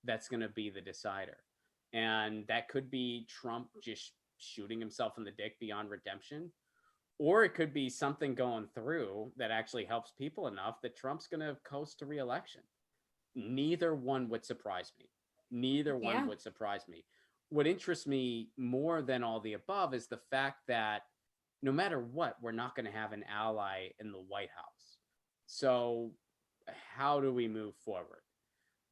that's going to be the decider. And that could be Trump just shooting himself in the dick beyond redemption. Or it could be something going through that actually helps people enough that Trump's going to coast to reelection. Neither one would surprise me. Neither one would surprise me. What interests me more than all the above is the fact that no matter what, we're not going to have an ally in the White House. So how do we move forward?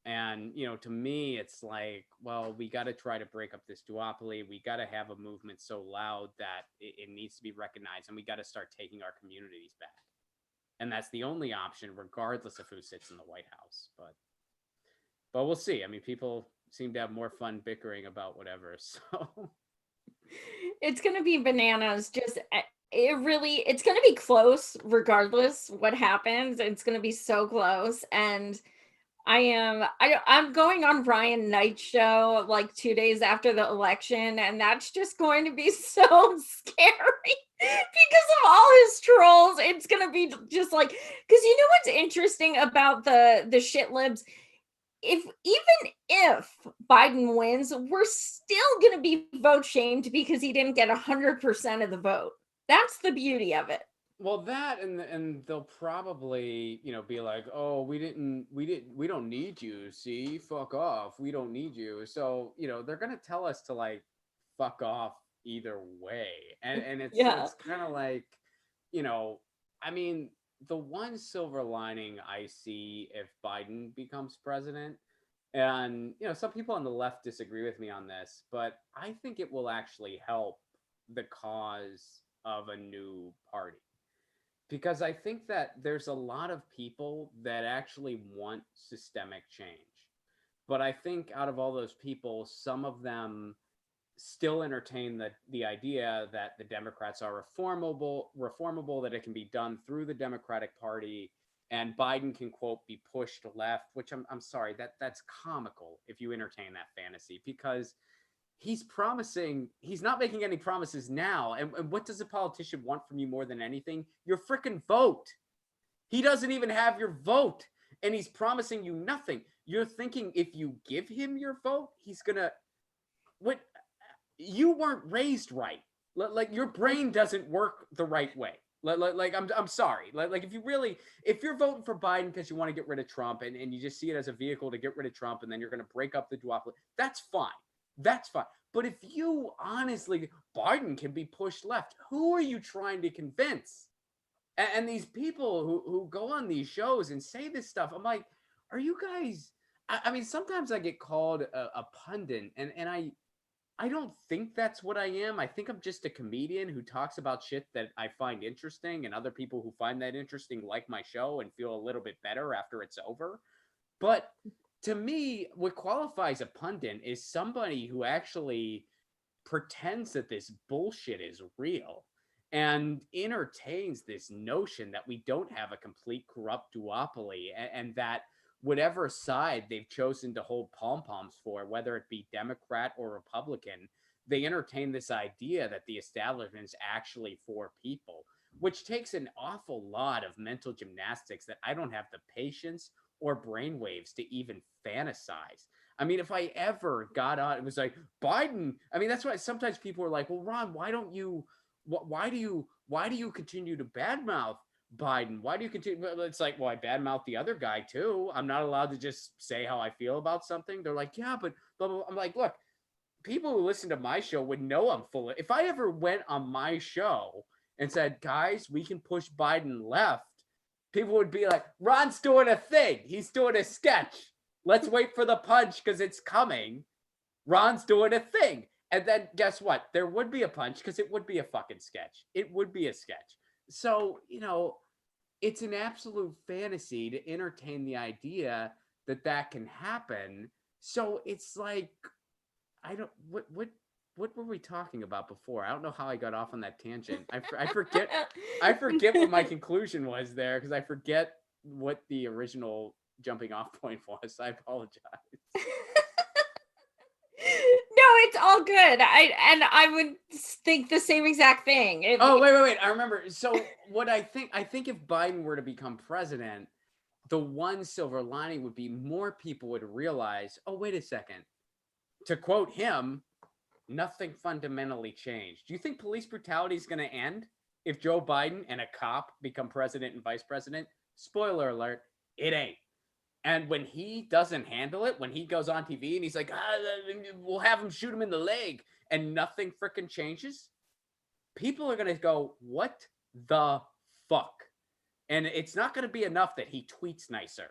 And, to me, it's like, well, we got to try to break up this duopoly. We got to have a movement so loud that it needs to be recognized, and we got to start taking our communities back. And that's the only option, regardless of who sits in the White House. But we'll see. I mean, people seem to have more fun bickering about whatever. So it's going to be bananas. Just it's going to be close regardless what happens. It's going to be so close. And I'm going on Brian Knight's show like 2 days after the election, and that's just going to be so scary because of all his trolls. It's going to be just like, because you know what's interesting about the shit libs? Even if Biden wins, we're still going to be vote shamed because he didn't get 100% of the vote. That's the beauty of it. Well, that and they'll probably be like, oh, we don't need you. See, fuck off. We don't need you. So they're gonna tell us to like fuck off either way, and it's kind of like I mean, the one silver lining I see if Biden becomes president, and some people on the left disagree with me on this, but I think it will actually help the cause of a new party. Because I think that there's a lot of people that actually want systemic change. But I think out of all those people, some of them still entertain the idea that the Democrats are reformable, that it can be done through the Democratic Party, and Biden can, quote, be pushed left, which I'm sorry, that's comical if you entertain that fantasy, because he's not making any promises now. And what does a politician want from you more than anything? Your freaking vote. He doesn't even have your vote, and he's promising you nothing. You're thinking if you give him your vote, he's gonna what? You weren't raised right. Like your brain doesn't work the right way. Like I'm sorry. Like if you're voting for Biden because you want to get rid of Trump and you just see it as a vehicle to get rid of Trump, and then you're gonna break up the duopoly, that's fine. that's fine. But if you honestly, Biden can be pushed left, who are you trying to convince? And these people who go on these shows and say this stuff, I'm like, are you guys? I mean, sometimes I get called a pundit, and I don't think that's what I am. I think I'm just a comedian who talks about shit that I find interesting, and other people who find that interesting like my show and feel a little bit better after it's over. But to me, what qualifies a pundit is somebody who actually pretends that this bullshit is real and entertains this notion that we don't have a complete corrupt duopoly, and that whatever side they've chosen to hold pom poms for, whether it be Democrat or Republican, they entertain this idea that the establishment is actually for people, which takes an awful lot of mental gymnastics that I don't have the patience or brainwaves to even fantasize. I mean, if I ever got on, it was like Biden. I mean, that's why sometimes people are like, "Well, Ron, why do you continue to badmouth Biden? Why do you continue?" It's like, well, I badmouth the other guy too. I'm not allowed to just say how I feel about something. They're like, yeah, but blah, blah, blah. I'm like, look, people who listen to my show would know I'm full of. If I ever went on my show and said, guys, we can push Biden left, people would be like, Ron's doing a thing. He's doing a sketch. Let's wait for the punch because it's coming. Ron's doing a thing. And then guess what? There would be a punch because it would be a fucking sketch. It would be a sketch. So, it's an absolute fantasy to entertain the idea that that can happen. So it's like, I don't, what were we talking about before? I don't know how I got off on that tangent. I forget what my conclusion was there because I forget what the original jumping off point was. I apologize. No, it's all good. I would think the same exact thing. Wait. I remember. So what I think if Biden were to become president, the one silver lining would be more people would realize, oh, wait a second. To quote him, nothing fundamentally changed. Do you think police brutality is going to end if Joe Biden and a cop become president and vice president? Spoiler alert, it ain't. And when he doesn't handle it, when he goes on TV and he's like, we'll have him shoot him in the leg, and nothing freaking changes, people are going to go, what the fuck? And it's not going to be enough that he tweets nicer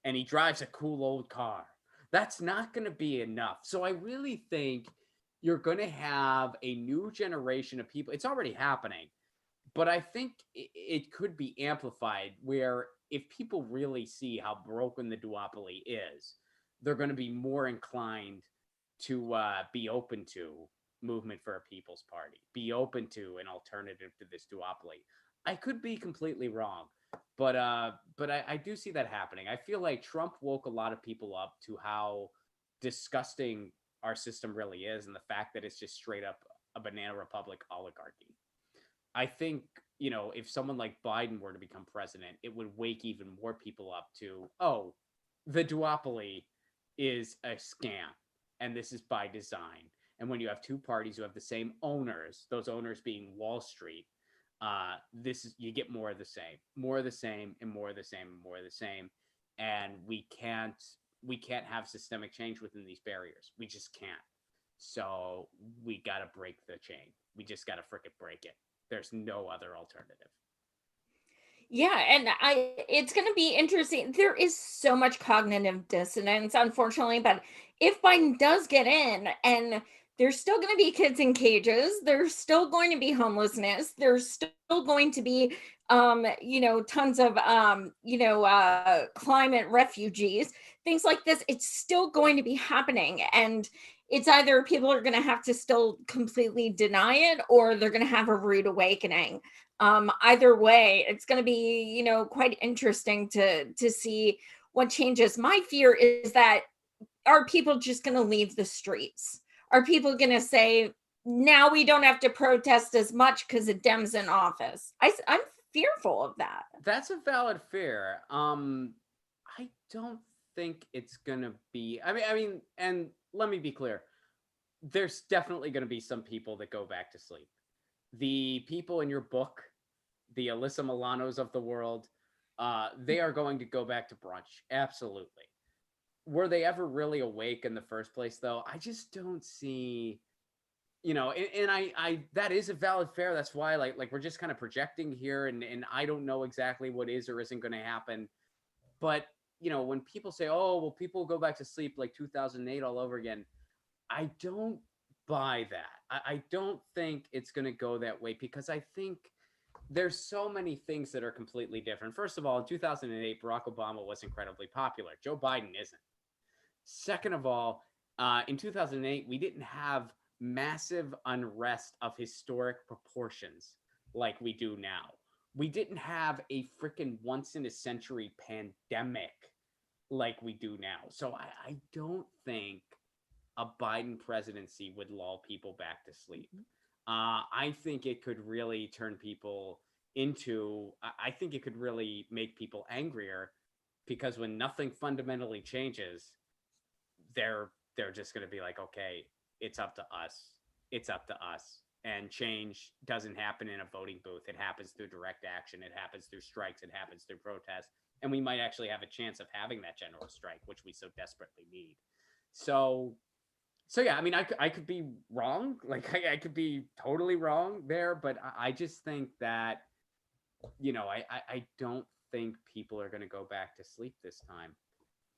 and he drives a cool old car. That's not going to be enough. So I really think you're going to have a new generation of people. It's already happening, but I think it could be amplified where if people really see how broken the duopoly is, they're going to be more inclined to be open to movement for a people's party, be open to an alternative to this duopoly. I could be completely wrong, but I do see that happening. I feel like Trump woke a lot of people up to how disgusting our system really is, and the fact that it's just straight up a banana republic oligarchy. I think, if someone like Biden were to become president, it would wake even more people up to, oh, the duopoly is a scam, and this is by design. And when you have two parties who have the same owners, those owners being Wall Street, you get more of the same, more of the same, and more of the same, and more of the same. And we can't have systemic change within these barriers. We just can't. So we got to break the chain. We just got to frickin' break it. There's no other alternative. Yeah, and it's going to be interesting. There is so much cognitive dissonance, unfortunately, but if Biden does get in, and there's still going to be kids in cages, there's still going to be homelessness, there's still going to be tons of climate refugees, things like this. It's still going to be happening, and it's either people are going to have to still completely deny it, or they're going to have a rude awakening. Either way, it's going to be, quite interesting to see what changes. My fear is that, are people just going to leave the streets? Are people going to say, now we don't have to protest as much because the Dems in office? I'm fearful of that. That's a valid fear. I don't think it's going to be, I mean, and let me be clear. There's definitely going to be some people that go back to sleep. The people in your book, the Alyssa Milanos of the world, they are going to go back to brunch. Absolutely. were they ever really awake in the first place, though? I just don't see, and I that is a valid fair. That's why like we're just kind of projecting here, and I don't know exactly what is or isn't going to happen. But when people say, oh well, people go back to sleep like 2008 all over again, I don't buy that. I don't think it's going to go that way, because I think there's so many things that are completely different. First of all, in 2008, Barack Obama was incredibly popular. Joe Biden isn't. Second of all, in 2008, we didn't have massive unrest of historic proportions like we do now. We didn't have a freaking once in a century pandemic like we do now. So I don't think a Biden presidency would lull people back to sleep. I think it could really turn people into, I think it could really make people angrier, because when nothing fundamentally changes, they're just going to be like, okay, it's up to us. It's up to us. And change doesn't happen in a voting booth. It happens through direct action. It happens through strikes. It happens through protests. And we might actually have a chance of having that general strike, which we so desperately need. So yeah, I mean, I could be wrong. Like I could be totally wrong there, but I just think that, I don't think people are going to go back to sleep this time.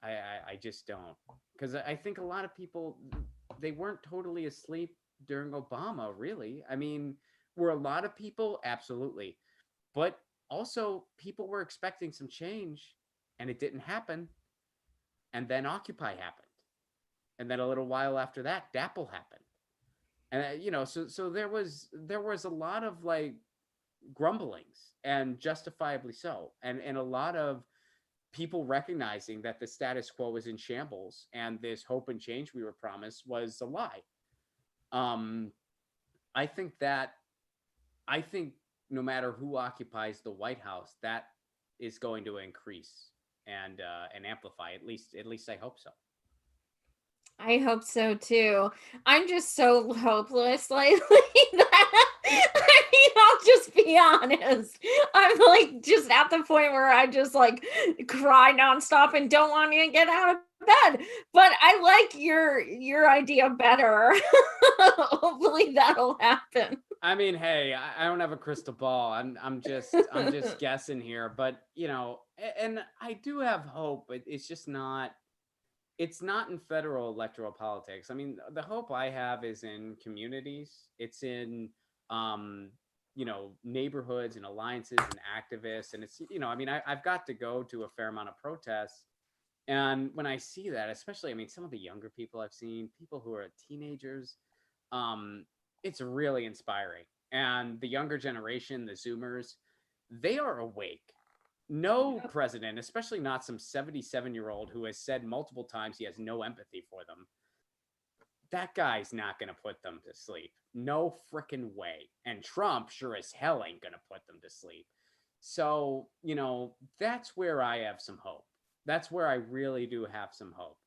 I just don't, because I think a lot of people, they weren't totally asleep during Obama, really. I mean, were a lot of people? Absolutely. But also, people were expecting some change, and it didn't happen. And then Occupy happened. And then a little while after that, DAPL happened. And, so there was a lot of like grumblings, and justifiably so. And a lot of people recognizing that the status quo was in shambles, and this hope and change we were promised was a lie. Um, I think no matter who occupies the White House, that is going to increase and amplify. At least I hope so. I hope so too. I'm just so hopeless lately that I mean, I'll just be honest. I'm like just at the point where I just like cry nonstop and don't want to get out of bed. But I like your idea better. Hopefully that'll happen. I mean, hey, I don't have a crystal ball. I'm just guessing here, but and I do have hope, but it's just not. It's not in federal electoral politics. I mean, the hope I have is in communities. It's in, neighborhoods and alliances and activists. And it's, I mean, I've got to go to a fair amount of protests. And when I see that, especially, I mean, some of the younger people I've seen, people who are teenagers, it's really inspiring. And the younger generation, the Zoomers, they are awake. No president, especially not some 77-year-old who has said multiple times he has no empathy for them, that guy's not going to put them to sleep. No freaking way. And Trump sure as hell ain't going to put them to sleep. So, that's where I have some hope. That's where I really do have some hope.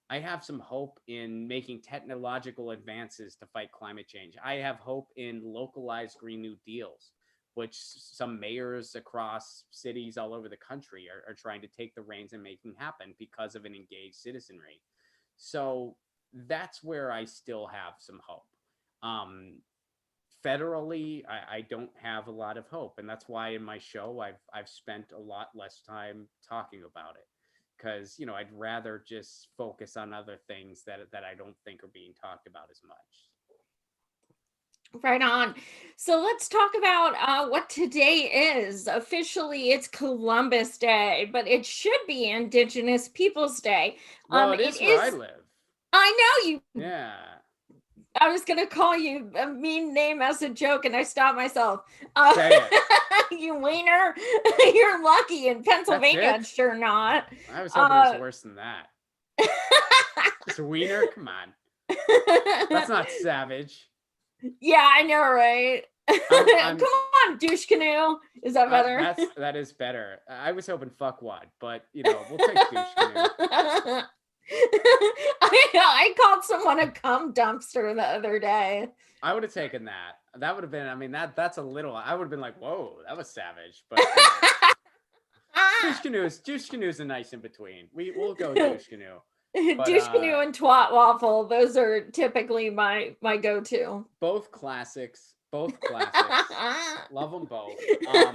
I have some hope in making technological advances to fight climate change. I have hope in localized Green New Deals, which some mayors across cities all over the country are trying to take the reins and making happen because of an engaged citizenry. So that's where I still have some hope. Federally, I don't have a lot of hope, and that's why in my show I've spent a lot less time talking about it, because I'd rather just focus on other things that I don't think are being talked about as much. Right on. So let's talk about what today is. Officially, it's Columbus Day, but it should be Indigenous Peoples Day. Well, it is where I live. I know you. Yeah. I was going to call you a mean name as a joke, and I stopped myself. Say it. You wiener. You're lucky. In Pennsylvania, it's sure not. I was hoping it was worse than that. Just a wiener? Come on. That's not savage. Yeah, I know, right? Come on, douche canoe. Is that better? That is better. I was hoping fuckwad, but we'll take douche canoe. I called someone a cum dumpster the other day. I would have taken that. That would have been. I mean, that's a little. I would have been like, whoa, that was savage. But douche canoe is a nice in between. We'll go douche canoe. But Douche canoe and twat waffle, those are typically my go-to. both classics. Both classics. Love them both. Yeah,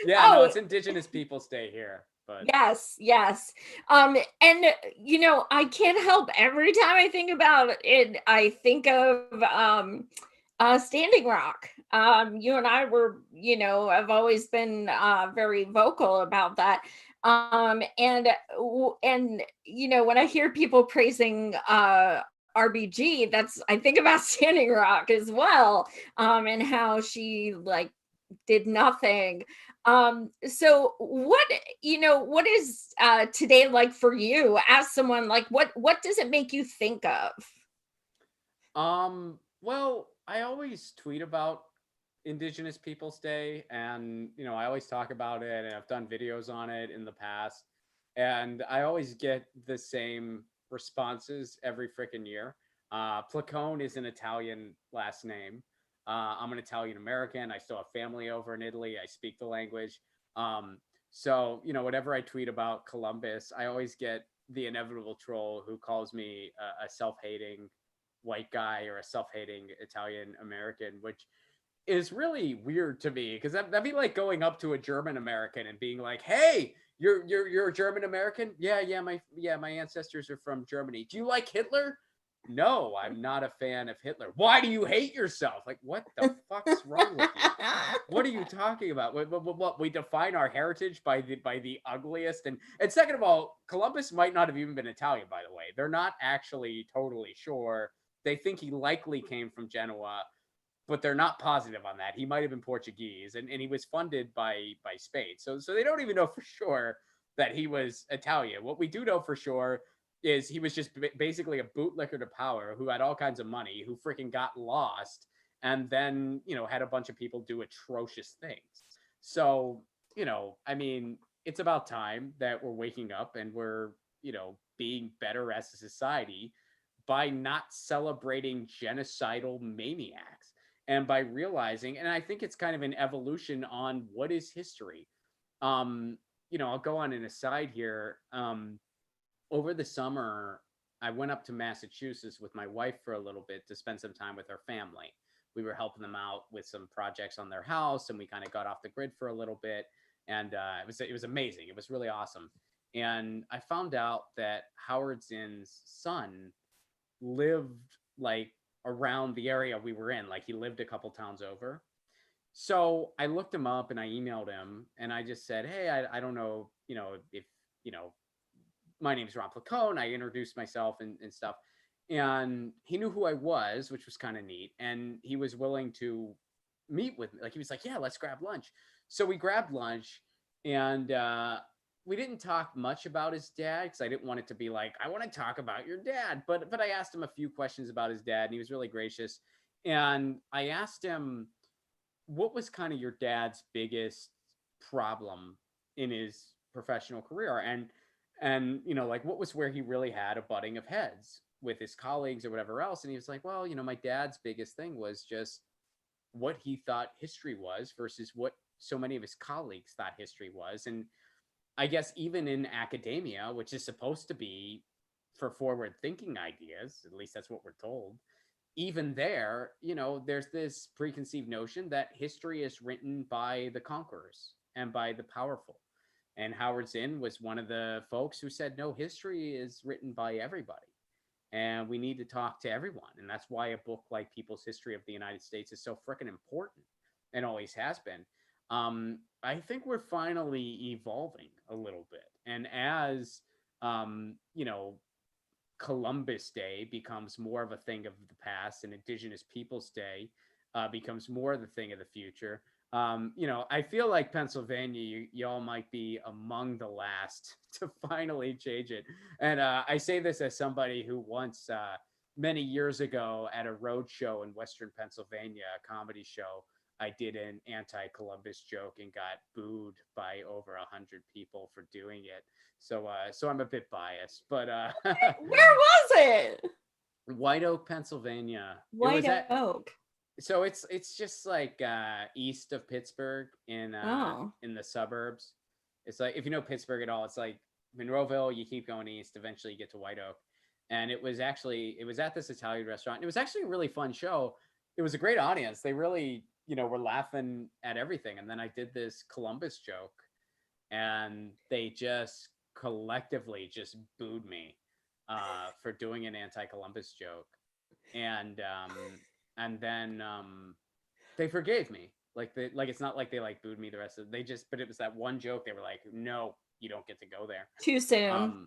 no, Oh, it's Indigenous Peoples Day here, but yes, yes. And I can't help, every time I think about it, I think of Standing Rock. You and I were, have always been very vocal about that. And when I hear people praising RBG, I think about Standing Rock as well, and how she like did nothing. So what is today like for you, as someone, like what does it make you think of? well, I always tweet about Indigenous Peoples Day, and I always talk about it, and I've done videos on it in the past, and I always get the same responses every freaking year. Placone is an Italian last name. I'm an Italian American. I still have family over in Italy. I speak the language. Um, so whenever I tweet about Columbus, I always get the inevitable troll who calls me a self-hating white guy or a self-hating Italian American, which is really weird to me, because that'd be like going up to a German American and being like, "Hey, you're a German American? Yeah, my ancestors are from Germany. Do you like Hitler?" No, I'm not a fan of Hitler. Why do you hate yourself? Like, what the fuck's wrong with you? What are you talking about? What we define our heritage by the ugliest, and second of all, Columbus might not have even been Italian, by the way. They're not actually totally sure. They think he likely came from Genoa, but they're not positive on that. He might have been Portuguese, and he was funded by Spain. So they don't even know for sure that he was Italian. What we do know for sure is he was just basically a bootlicker to power who had all kinds of money, who freaking got lost, and then had a bunch of people do atrocious things. So I mean, it's about time that we're waking up and we're being better as a society by not celebrating genocidal maniacs, and by realizing, and I think it's kind of an evolution on what is history. I'll go on an aside here. Over the summer, I went up to Massachusetts with my wife for a little bit to spend some time with her family. We were helping them out with some projects on their house, and we kind of got off the grid for a little bit. And it was amazing. It was really awesome. And I found out that Howard Zinn's son lived like around the area we were in. Like, he lived a couple towns over. So I looked him up and I emailed him and I just said, "Hey, I don't know, if my name's Ron Placone." I introduced myself and stuff. And he knew who I was, which was kind of neat. And he was willing to meet with me. Like, he was like, "Yeah, let's grab lunch." So we grabbed lunch, and we didn't talk much about his dad, because I didn't want it to be like, "I want to talk about your dad." But I asked him a few questions about his dad, and he was really gracious. And I asked him, what was kind of your dad's biggest problem in his professional career, and like, what was where he really had a butting of heads with his colleagues or whatever else. And he was like, "Well, my dad's biggest thing was just what he thought history was versus what so many of his colleagues thought history was." And I guess even in academia, which is supposed to be for forward thinking ideas, at least that's what we're told, even there, there's this preconceived notion that history is written by the conquerors and by the powerful. And Howard Zinn was one of the folks who said, no, history is written by everybody. And we need to talk to everyone. And that's why a book like People's History of the United States is so freaking important, and always has been. I think we're finally evolving a little bit. And as, Columbus Day becomes more of a thing of the past, and Indigenous Peoples Day becomes more of the thing of the future. I feel like Pennsylvania, y'all might be among the last to finally change it. And I say this as somebody who once, many years ago, at a road show in Western Pennsylvania, a comedy show, I did an anti-Columbus joke and got booed by over 100 people for doing it. So I'm a bit biased, but Where was it? White Oak, Pennsylvania. It was White Oak. So it's just like east of Pittsburgh in the suburbs. It's like, if you know Pittsburgh at all, it's like Monroeville. You keep going east, eventually you get to White Oak. And it was at this Italian restaurant. It was actually a really fun show. It was a great audience. They really, were laughing at everything. And then I did this Columbus joke, and they just collectively just booed me for doing an anti-Columbus joke. And then they forgave me. Like it's not like they like booed me the rest of they just, but it was that one joke. They were like, no, you don't get to go there. Too soon.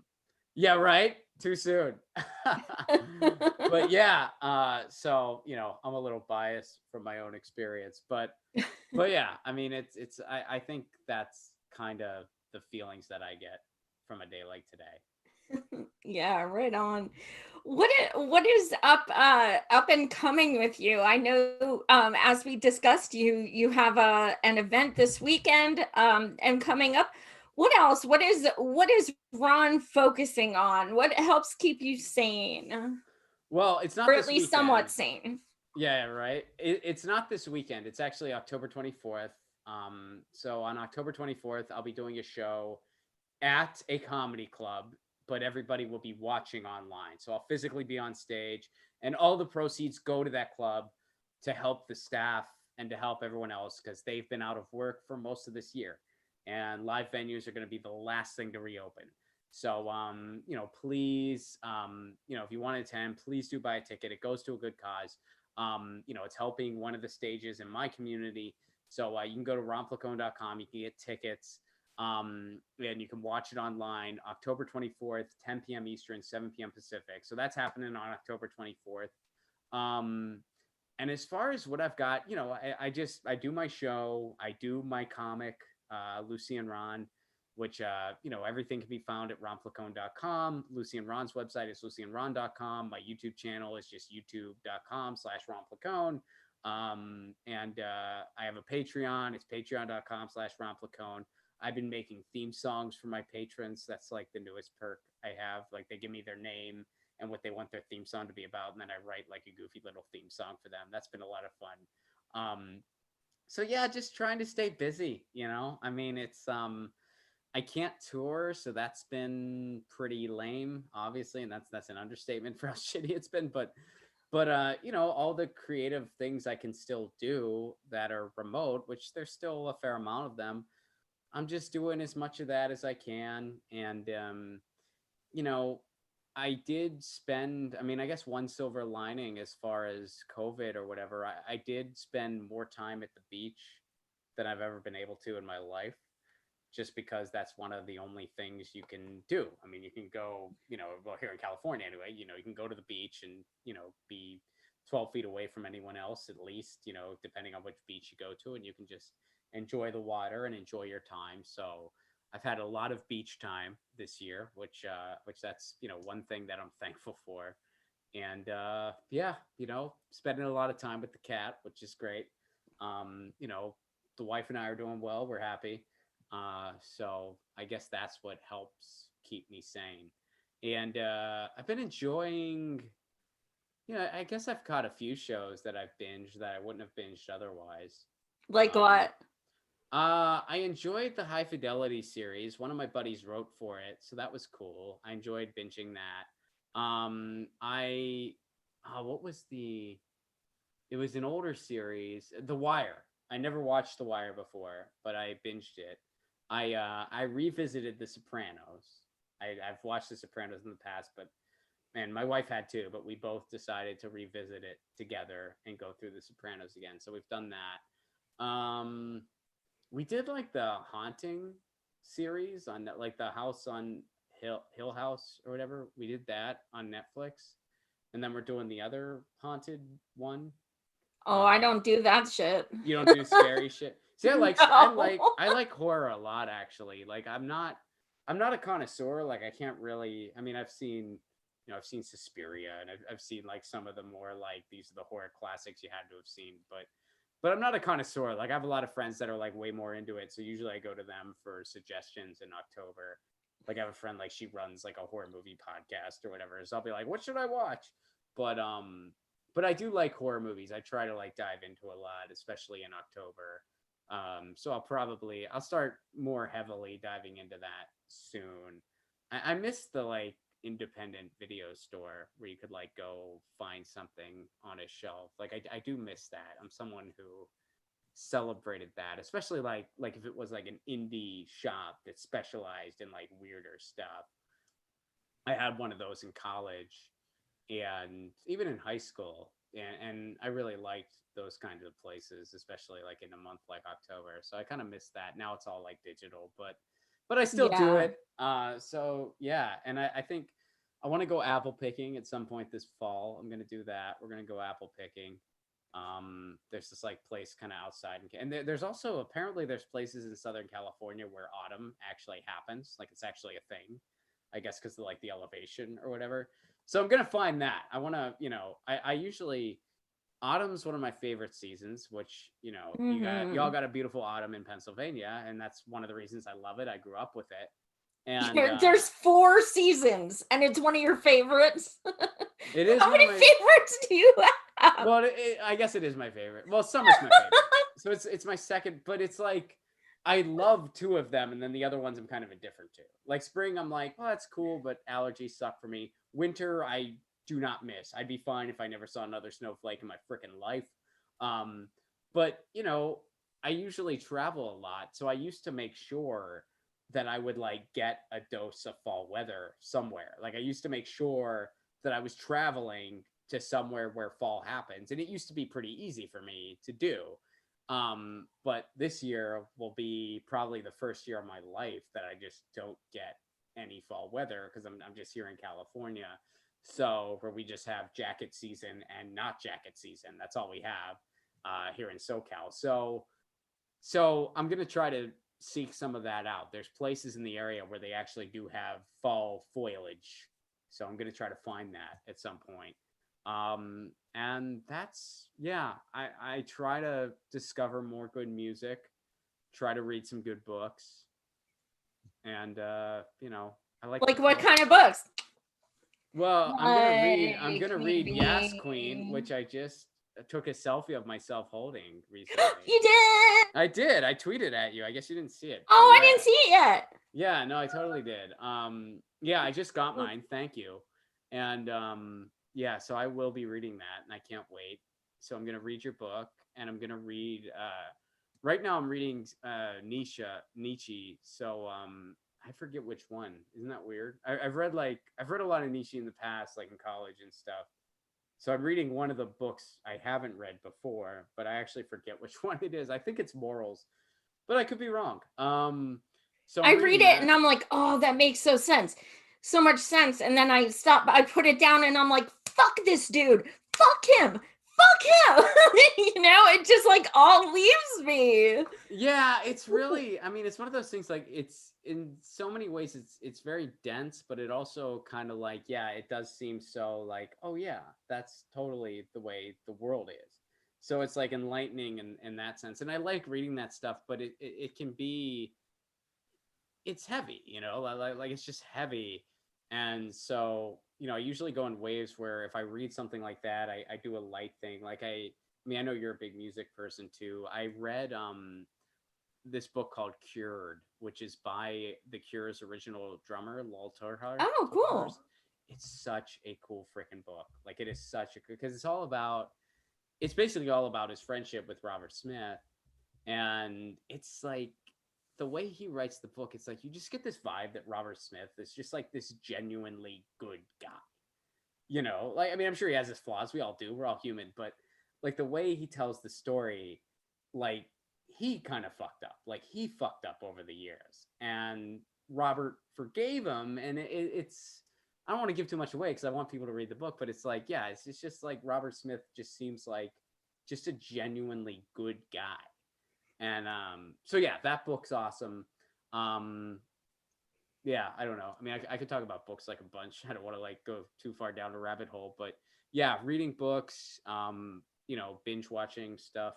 Yeah, right. Too soon. But yeah, so I'm a little biased from my own experience, but yeah, I mean, I think that's kind of the feelings that I get from a day like today. Yeah, right on. What is up and coming with you? I know, as we discussed, you have an event this weekend and coming up. What else? What is Ron focusing on? What helps keep you sane? Well, it's not Or this at least weekend. somewhat sane. Yeah, right. It's not this weekend. It's actually October 24th. So on October 24th, I'll be doing a show at a comedy club, but everybody will be watching online. So I'll physically be on stage, and all the proceeds go to that club to help the staff and to help everyone else, because they've been out of work for most of this year, and live venues are going to be the last thing to reopen. So, please, if you want to attend, please do buy a ticket. It goes to a good cause. It's helping one of the stages in my community. So you can go to ronplacone.com. You can get tickets. And you can watch it online October 24th, 10 p.m. Eastern, 7 p.m. Pacific. So that's happening on October 24th. And as far as what I've got, I do my show. I do my comic, Lucy and Ron, which, everything can be found at ronplacone.com. Lucy and Ron's website is lucyandron.com. My YouTube channel is just youtube.com/ronplacone. And I have a Patreon. It's patreon.com/ronplacone. I've been making theme songs for my patrons. That's like the newest perk I have. Like, they give me their name and what they want their theme song to be about, and then I write like a goofy little theme song for them. That's been a lot of fun. So yeah, just trying to stay busy. I mean, it's I can't tour, so that's been pretty lame, obviously, and that's an understatement for how shitty it's been. But all the creative things I can still do that are remote, which there's still a fair amount of them, I'm just doing as much of that as I can. And I did spend, I mean, I guess one silver lining as far as COVID or whatever, I did spend more time at the beach than I've ever been able to in my life, just because that's one of the only things you can do. I mean, you can go, well, here in California anyway, you can go to the beach and, be 12 feet away from anyone else, at least, depending on which beach you go to, and you can just enjoy the water and enjoy your time. So I've had a lot of beach time this year, which that's, one thing that I'm thankful for. And yeah, spending a lot of time with the cat, which is great. The wife and I are doing well. We're happy. So I guess that's what helps keep me sane. And I've been enjoying, I guess I've caught a few shows that I've binged that I wouldn't have binged otherwise. Like what? I enjoyed the High Fidelity series. One of my buddies wrote for it, so that was cool. I enjoyed binging that. What was it was an older series, The Wire. I never watched The Wire before, but I binged it. I revisited The Sopranos. I've watched The Sopranos in the past, but man, my wife had too, but we both decided to revisit it together and go through The Sopranos again. So we've done that. We did like the Haunting series on like the House on Hill House or whatever. We did that on Netflix, and then we're doing the other haunted one. Oh, I don't do that shit. You don't do scary shit. See, No. I like horror a lot, actually. Like, I'm not a connoisseur. Like, I can't really. I mean, I've seen Suspiria, and I've seen like some of the more like, these are the horror classics you had to have seen, but I'm not a connoisseur. Like, I have a lot of friends that are like way more into it, so usually I go to them for suggestions in October. Like, I have a friend, like, she runs like a horror movie podcast or whatever, so I'll be like, what should I watch? But I do like horror movies. I try to like dive into a lot, especially in October. So I'll start more heavily diving into that soon. I miss the like independent video store where you could like go find something on a shelf. Like I do miss that. I'm someone who celebrated that, especially like if it was like an indie shop that specialized in like weirder stuff. I had one of those in college and even in high school, and I really liked those kinds of places, especially like in a month like October. So I kind of miss that. Now it's all like digital, but I still do Yeah. it. So yeah, and I think I want to go apple picking at some point this fall. I'm gonna do that. We're gonna go apple picking. There's this like place kind of outside, and there's also apparently there's places in Southern California where autumn actually happens, like it's actually a thing. I guess because of like the elevation or whatever. So I'm gonna find that. I want to, I usually autumn's one of my favorite seasons, which y'all got a beautiful autumn in Pennsylvania, and that's one of the reasons I love it. I grew up with it, and There's 4 seasons, and it's one of your favorites. it is. How many favorites do you have? Well, I guess it is my favorite. Well, summer's my favorite, so it's my second. But it's like I love 2 of them, and then the other ones I'm kind of indifferent to. Like spring, I'm like, well, that's cool, but allergies suck for me. Winter, I do not miss. I'd be fine if I never saw another snowflake in my freaking life. But I usually travel a lot, so I used to make sure that I would like get a dose of fall weather somewhere. Like I used to make sure that I was traveling to somewhere where fall happens, and it used to be pretty easy for me to do. But this year will be probably the first year of my life that I just don't get any fall weather because I'm just here in California. So where we just have jacket season and not jacket season. That's all we have here in SoCal. So I'm gonna try to seek some of that out. There's places in the area where they actually do have fall foliage. So I'm gonna try to find that at some point. And that's I try to discover more good music, try to read some good books, and I like what kind of books? Well, I'm gonna read Yas Queen, which I just took a selfie of myself holding recently. You did? I did. I tweeted at you. I guess you didn't see it. Oh, I didn't see it yet. Yeah, no, I totally did. I just got mine. Thank you. And so I will be reading that, and I can't wait. So I'm gonna read your book, and I'm gonna read. Right now, I'm reading Nietzsche. So I forget which one. Isn't that weird? I've read a lot of Nietzsche in the past, like in college and stuff. So I'm reading one of the books I haven't read before, but I actually forget which one it is. I think it's Morals, but I could be wrong. So I read it and I'm like, oh, that makes so much sense. And then I put it down and I'm like, fuck this dude, fuck him. It just like all leaves me. Yeah, it's really, it's one of those things, like it's in so many ways it's very dense, but it also kind of like, it does seem so like, oh yeah, that's totally the way the world is. So it's like enlightening in that sense. And I like reading that stuff, but it can be, it's heavy, like it's just heavy. And so, I usually go in waves where if I read something like that, I do a light thing. Like I know you're a big music person too. I read this book called Cured, which is by The Cure's original drummer, Lol Tolhurst. Oh, cool. It's such a cool freaking book. Like it is such a, because it's basically all about his friendship with Robert Smith. And it's like, the way he writes the book, it's like you just get this vibe that Robert Smith is just like this genuinely good guy. Like, I'm sure he has his flaws. We all do. We're all human. But like the way he tells the story, like he kind of fucked up. Like he fucked up over the years. And Robert forgave him. And it's, I don't want to give too much away because I want people to read the book. But it's like, it's just like Robert Smith just seems like just a genuinely good guy. And that book's awesome. I don't know. I could talk about books like a bunch. I don't want to like go too far down a rabbit hole, but reading books, binge watching stuff.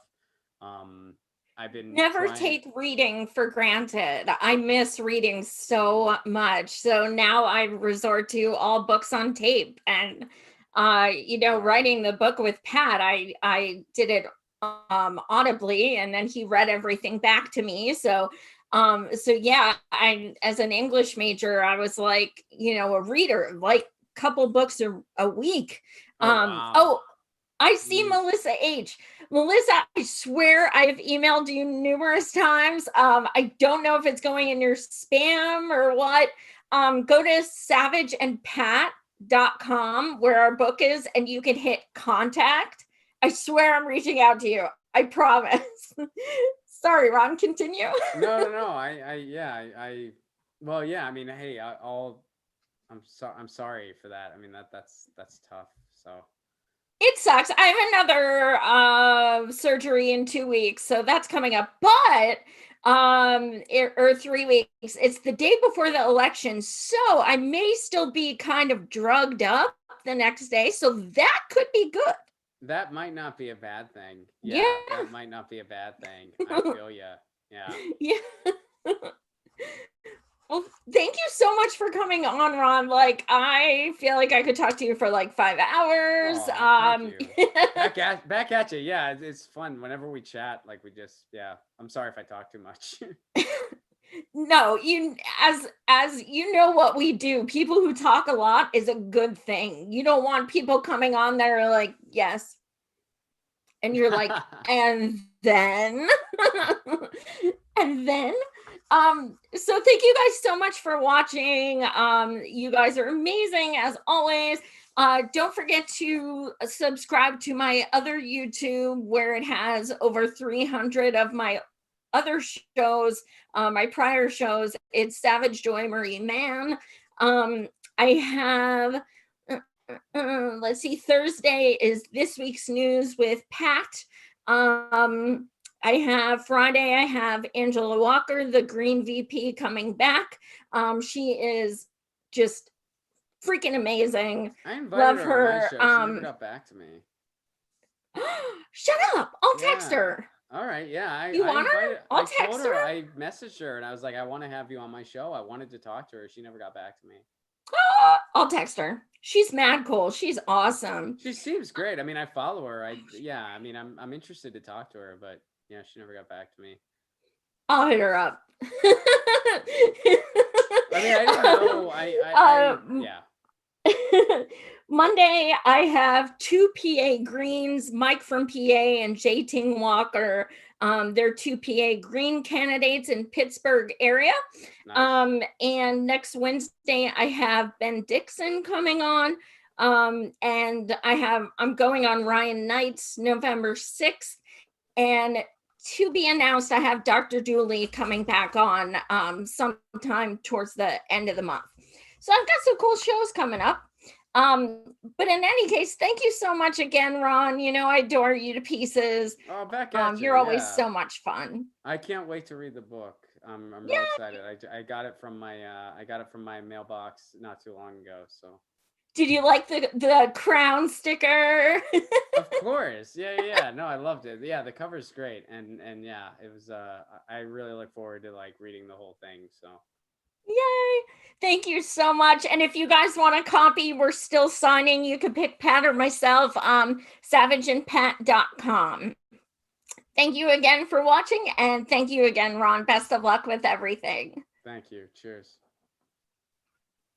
I've been take reading for granted. I miss reading so much. So now I resort to all books on tape. And writing the book with Pat, I did it audibly, and then he read everything back to me. So yeah, I, as an English major, I was like, a reader, like couple books a week. Wow. I see Melissa H. Melissa, I swear I have emailed you numerous times. I don't know if it's going in your spam or what. Go to savageandpat.com where our book is, and you can hit contact. I swear I'm reaching out to you. I promise. Sorry, Ron, continue. No. Well, yeah, I mean, hey, I'm sorry for that. I mean, that's tough. So It sucks. I have another surgery in 2 weeks, so that's coming up. But or 3 weeks. It's the day before the election, so I may still be kind of drugged up the next day. So that could be good. that might not be a bad thing. Yeah. That might not be a bad thing. I feel you. Yeah. Yeah. Well, thank you so much for coming on, Ron. Like, I feel like I could talk to you for like 5 hours. Thank you. back at you. Yeah, it's fun whenever we chat. Like, we just, yeah. I'm sorry if I talk too much. No, as you know what we do. People who talk a lot is a good thing. You don't want people coming on there like, yes. And you're like, and then and then so thank you guys so much for watching. You guys are amazing as always. Don't forget to subscribe to my other YouTube where it has over 300 of my other shows, my prior shows. It's Savage Joy Marie Mann. I have let's see, Thursday is This Week's News with Pat. I have Friday, I have Angela Walker, the Green VP, coming back. She is just freaking amazing. I invited her on my show. She never got back to me. Shut up. I'll text her. All right. Yeah. You want her? I'll text her. I messaged her and I was like, I want to have you on my show. I wanted to talk to her. She never got back to me. I'll text her. She's mad cool. She's awesome. She seems great. I mean, I follow her. I mean, I'm interested to talk to her, but yeah, she never got back to me. I'll hit her up. I mean, I don't know. Yeah. Monday, I have 2 PA Greens, Mike from PA and Jay Ting Walker. They're 2 PA Green candidates in Pittsburgh area. Nice. And next Wednesday, I have Ben Dixon coming on. And I'm going on Ryan Knight's November 6th. And to be announced, I have Dr. Dooley coming back on sometime towards the end of the month. So I've got some cool shows coming up. But in any case, thank you so much again, Ron. I adore you to pieces. Oh, back at you. You're always so much fun. I can't wait to read the book. I'm real excited. I got it from my mailbox not too long ago. So. Did you like the crown sticker? Of course. Yeah. No, I loved it. Yeah, the cover's great. And yeah, it was I really look forward to like reading the whole thing. So yay. Thank you so much. And if you guys want a copy, we're still signing. You can pick Pat or myself, savageandpat.com. Thank you again for watching. And thank you again, Ron. Best of luck with everything. Thank you. Cheers.